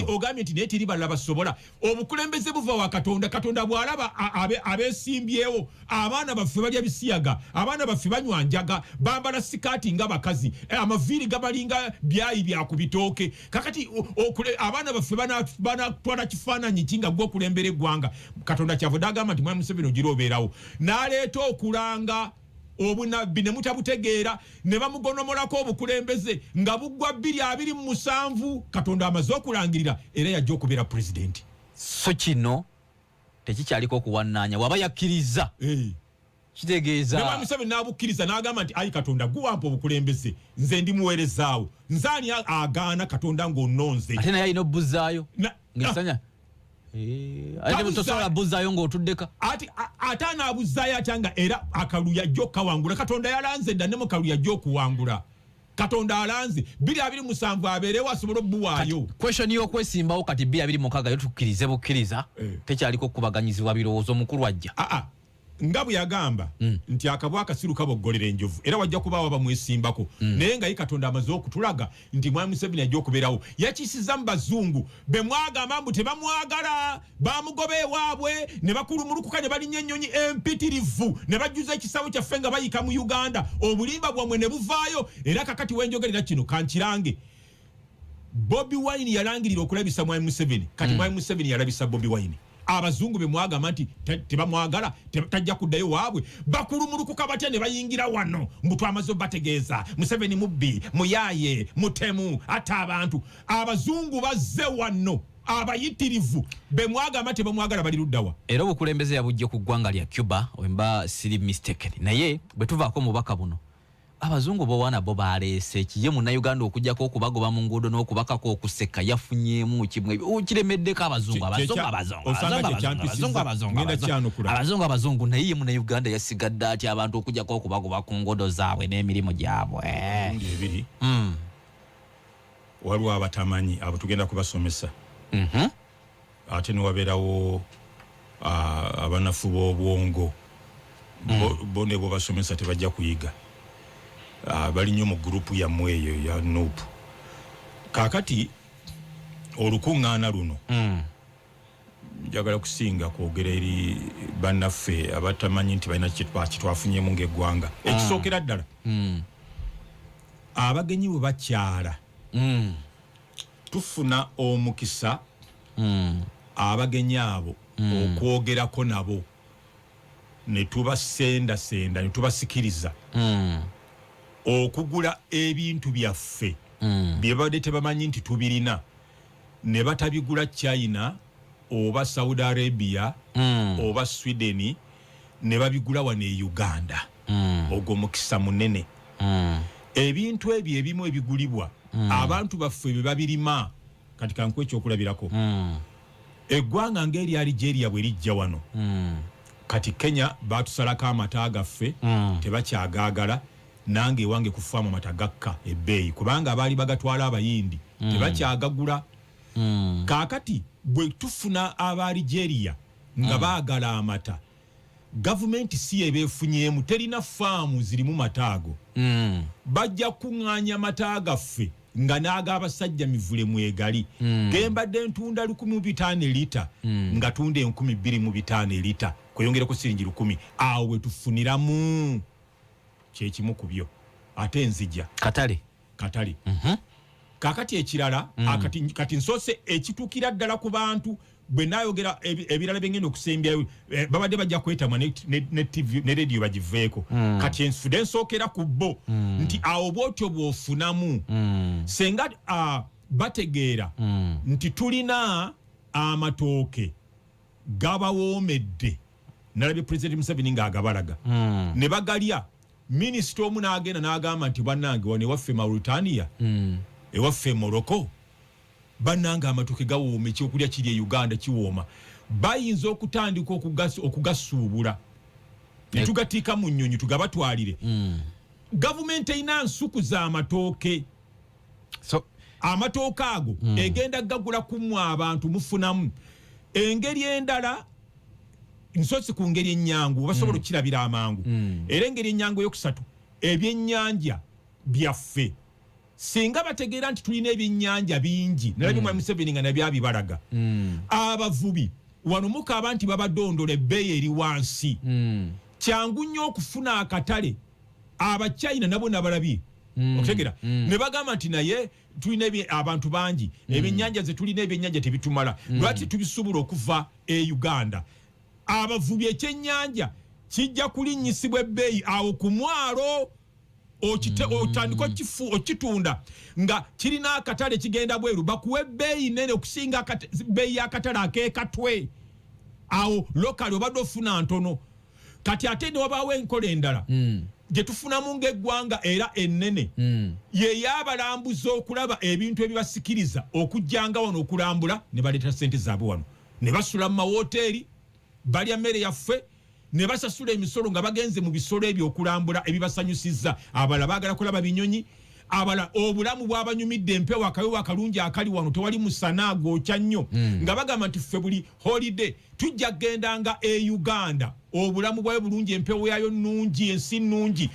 ogambye nti naye teri balala basobola obukulembeze buva wa Katonda bw'alaba abeesimbyewo abaana baffe balya bisiyaga abaana baffe banywa njaga bambala sikaati nga bakazi amaviiri gabalinga byayi bya ku bitooke kakati abaana baffe banatwala kifaananyi ki nga gw'okulembera eggwanga Katonda kyavudde agamba nti mwami Museveni ogira obeerawo n'aleeta okulanga obunabbi ne mutabutegeera ne bamugonomolako obukulembeze nga buggwa 2027 Katonda amaze okulangirira era yajja okubeera pulezidenti
so kino tekikyaliko okuwannaanya waba yakkiriza kitegeeza
ne Museveni n'abukkiriza n'agamba nti ayi Katonda guwampa obukulembeze nze ndi muweerezaawo nzaani agaana Katonda ng'onnonze
ate naye alina obbuzaayo ngesanya ate mutosobola buzaayo ng'otuddeka
ate anaabuzaayo atya nga era akaluya ajja okukawangula Katonda yalanze dda ne mu kaluya ajja okuwangula Katonda alanze 2027 abeerewo asobole obbuwaayo
question y'okwesimbawo kati 2026 yo tukkirize bukkiriza tekyaliko okubaganyizibwa birowoozo mukulu ajja
nga bwe yagamba nti akabwa akasiru kaboggolera enjovu era wajja kubaawo bamwesimbako naye nga ye Katonda amaze okutulaga nti mwami Museveni ajja okubeerawo yakisiza mu bazungu be mwagamba mbu tebamwagala bamugoba ewaabwe ne bakulumulukuka ne balinnya ennyonyi empitirivu ne bajjuza ekisawo kyaffe nga bayika mu Uganda obulimba bwamwe ne buvaayo era kakati wenjogerera kino kankirange Bobi Wine yalangirira okulabisa mwami Museveni kati mwami Museveni yalabisa Bobi Wine abazungu be mwagamba nti tebamwagala tajja kuddayo waabwe bakulumulukuka batya ne bayingira wano mbu twamaze bategeeza Museveni mubbi muyaaye mutemu ate abantu abazungu bazze wano abayitirivu be mwagamba tebamwagala bali luddawa
era obukulembeze yabujje ku ggwanga lya Cuba wemba siri mistaken naye bwe tuvaako mubaka buno abazungu bowana bo baleese kiye munnayuganda okujjako okubagoba mu nguudo n'okubakako okuseka yafunyemu kimwe kiremeddeko abazungu naye ye munnayuganda yasigadde ati abantu okujjako okubagoba ku nguudo zaabwe n'emirimu gyabwe
ebiri waliwo abatamanyi abo tugenda kubasomesa ate newabeerawo abanafu b'obwongo bo ne bo basomesa tebajja kuyiga bali nnyo mu gurupu yammwe eyo ya nuupu kaakati olukuŋŋaana luno njagala kusinga kwogera eri bannaffe abatamanyi nti balina kitwafunyemu ng'eggwanga ekisookera ddala abagenyi bwe bakyala tufuna omukisa abagenyi abo okwogerako nabo ne tubasendasenda ne tubasikiriza okugula ebintu byaffe bye babadde tebamanyi nti tubirina ne batabigula China oba Saudi Arabia oba Sweden ne babigula wano e Uganda ogwo mukisa munene ebintu ebyo ebimu ebigulibwa abantu baffe bye babirima kati kankwe ekyokulabirako eggwanga ngeri Algeria bwe lijja wano kati Kenya batusalako amata gaffe tebakyagaagala nange ewange ku faamu amata gakka ebbeeyi kubanga abaali bagatwala abayindi tebakyagagula kaakati bwe tufuna aba Algeria nga baagala amata gavumenti si ebeefunyeemu terina faamu zirimu mataago bajja kuŋŋaanya mata gaffe nga naga Basajja Mivule mwegali gembadde ntunda 1,500 lita nga tunda 2,500 lita kweyongera ku siringi 10 awo we tufuniramu kyekimu ku byo ate nzija
katale
kakati ekirala kati nsose ekitukira ddala ku bantu bwe nayogera ebirala bengenda okusembya babadde bajja kwetamwa ne TV ne radio bagiveeko kati enfude nsookera ku bo nti awo bwotyo bwofunamu senga bategeera nti tulina amatooke gabawoomedde nalabye President Museveni ng'agabalaga ne bagalya minisita omu n'agenda n'agamba nti bannange wano ewaffe Mauritania ewaffe Morocco bannanga amatuke gawooma ekyokulya kiri e Uganda kiwooma bayinza okutandika okugasuubula ne tugatiika mu nnyonyi tugabatwalire gavumenti erina nsuku za amatooke amatooke ago egenda gagula kummwe abantu mufunamu engeri endala nsosi ku ngeri ennyangu basobola okukirabira amangu era engeri ennyangu eyokusatu ebyennyanja byaffe singa bategeera nti tulina ebyennyanja bingi nalabye Mwami Museveni nga nabyabibalaga abavubi wano mukaaba nti babadondola ebbeeyi eri wansi kyangu nnyo okufuna akatale Abachina nabo nabalabye okutegera ne bagamba nti naye tulina abantu bangi ebyennyanja ze tulina ebyennyanja tebitumala lwaki tubisubula okuva e Uganda abavubi ekyennyanja kijja kulinnyisibwa ebbeeyi awo ku mwalo otandika okitunda nga kirina akatale kigenda bweru bakuwe ebbeeyi nene okusinga bbeeyi y'akatale akeekatwe awo lokali obadde ofuna ntono kati ate ne wabaawo enkola endala gye tufunamu ng'eggwanga era ennene ye y'abalambuzi okulaba ebintu ebibasikiriza okujjanga wano okulambula ne baleeta ssente zaabwe wano ne basula mu mawoteeri balya mmere yaffe ne basasula emisolo nga bagenze mu bisolo ebyo okulambula ebibasanyusizza abala baagala kulaba binyonyi abala obulamu bw'abanyumidde empewo akayobo akalungi akali wano tewali musana gwokya nnyo nga bagamba nti ffe buli holiday tujja kgendanga e Uganda obulamu bwayo bulungi empewo yayo nnungi ensi nnungi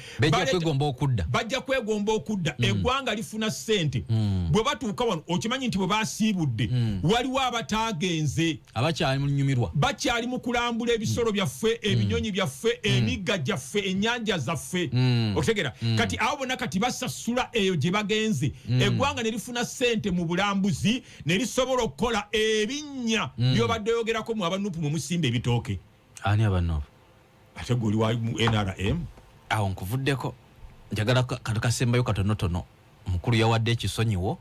bajja kwegomba okudda eggwanga lifuna ssente bwe batuuka wano okimanyi nti bwe basiibudde waliwo abataagenze
abakyalimunyumirwa
bakyali mu kulambula ebisolo byaffe ebinyonyi byaffe emigga gyaffe ennyanja zaffe okutegera kati abo bonna kati basasula eyo gye bagenze eggwanga ne lifuna ssente mu bulambuzi ne lisobola okukola ebinnya byobadde yogerako mu abanupu mwe musimba ebitooke
ani abanoba
ate guli wa NRM
awo nkuvuddeko njagala kasembayo katonotono mukulu yawadde ekisonyiwo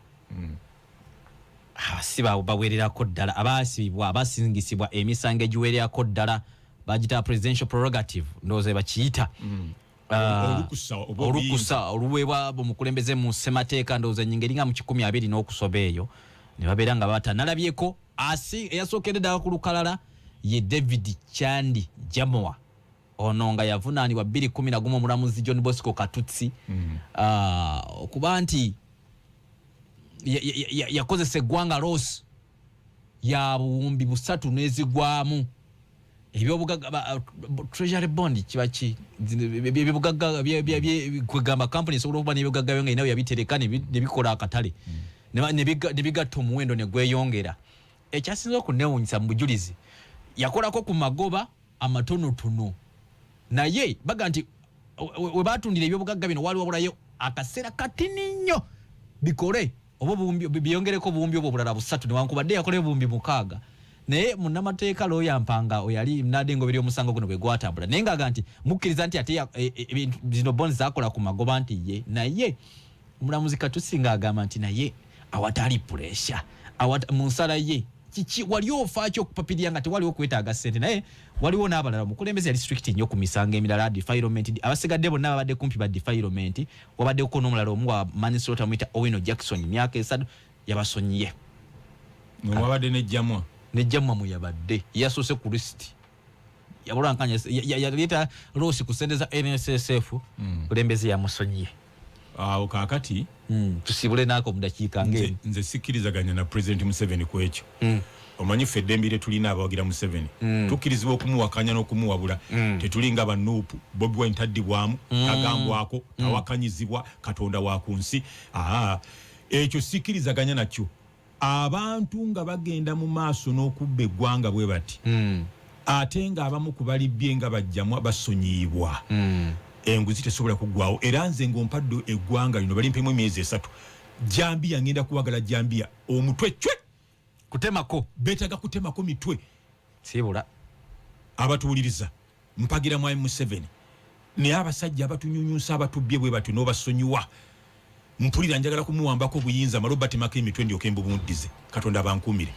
abasiba bawererako ddala abaasibibwa abasingisibwa emisango egiwererako ddala bagita presidential prerogative ndowooza bakiyita olukusa oluweebwa omukulembeze mu ssemateeka ndowooza nyingeri nga mu 20 n'okusoba eyo ne babeera nga batanalabyeko eyasookedde ddala ku lukalala ye David Chandi Jamoa ono nga yavunaanibwa 2011 omulamuzi John Bosco Katutsi okuba nti yakozesa eggwanga loss ya buwumbi 3 n'ezigwamu ebyobugagga treasury bond kibaki ebyobugagga kwegamba company sobola okuba n'ebyobugagga byo nga inayo yabitereka ne bikola akatale ne bigatta omuwendo ne gweyongera ekyasinza okunewunyisa mu bujulizi yakolako ku magoba amatonotono naye baga nti we batundira ebyobugagga bino waliwo obulayo akaseera katini nnyo bikole oba biyongereko buwumbi obwo bulala 3 newankubadde yakola ebuwumbi 6 naye munnamateeka looyampanga oyali mnadengoberi omusango guno bwe gwatambula naye ngaga nti mukkiriza nti ate zino bonzi zakola ku magoba nti ye naye omulamuzi Katusinga agamba nti naye awatali pressure mu nsala ye kiki wali ofaaki okupapirira nga tewaliwo kwetaaga ssente naye waliwo n'abalala omukulembeze yali strict nnyo ku misango emirala defilement abasigadde bonna babadde kumpi ba defilement wabaddeko n'omulala omu wa Manisota muyita Owino Jackson myaka 3 yabasonyiye
wabadde nejjamwa
ne jamma mu yabadde yasose ku list yabulankanya yaleta Rosi kusendeza NSSF kulembeze ya musonyi
awo kakati
tusibule nako mudakiika ngeni
nze sikkirizaganya na President Museveni ku ekyo omanyi fedde mbire tulina abawagira Museveni tukkirizibwa okumuwakanya n'okumuwabula tetulinga bannuupu Bobi Wine taddibwamu tagambwako tawakanyizibwa Katonda wa ku nsi ekyo sikkirizaganya nakyo abantu nga bagenda mu maaso n'okubba eggwanga bwe bati ate nga abamu ku balibbye nga bajjamu basonyiibwa enguzi tesobola kuggwawo era nze ng'ompadde eggwanga lino balimpemu emyezi 3 Jambiya ngenda kuwagala Jambiya omutwe cwe
kutemako
betaga kutemako mitwe
sibula
abatuuliriza mpagira mwami Museveni ne abasajja abatunyunyusa abatubye bwe batu n'obasonyiwa mpulira njagala kumuwambako buyinza malobati make emitwe ndyoke mbubundize Katonda bankumire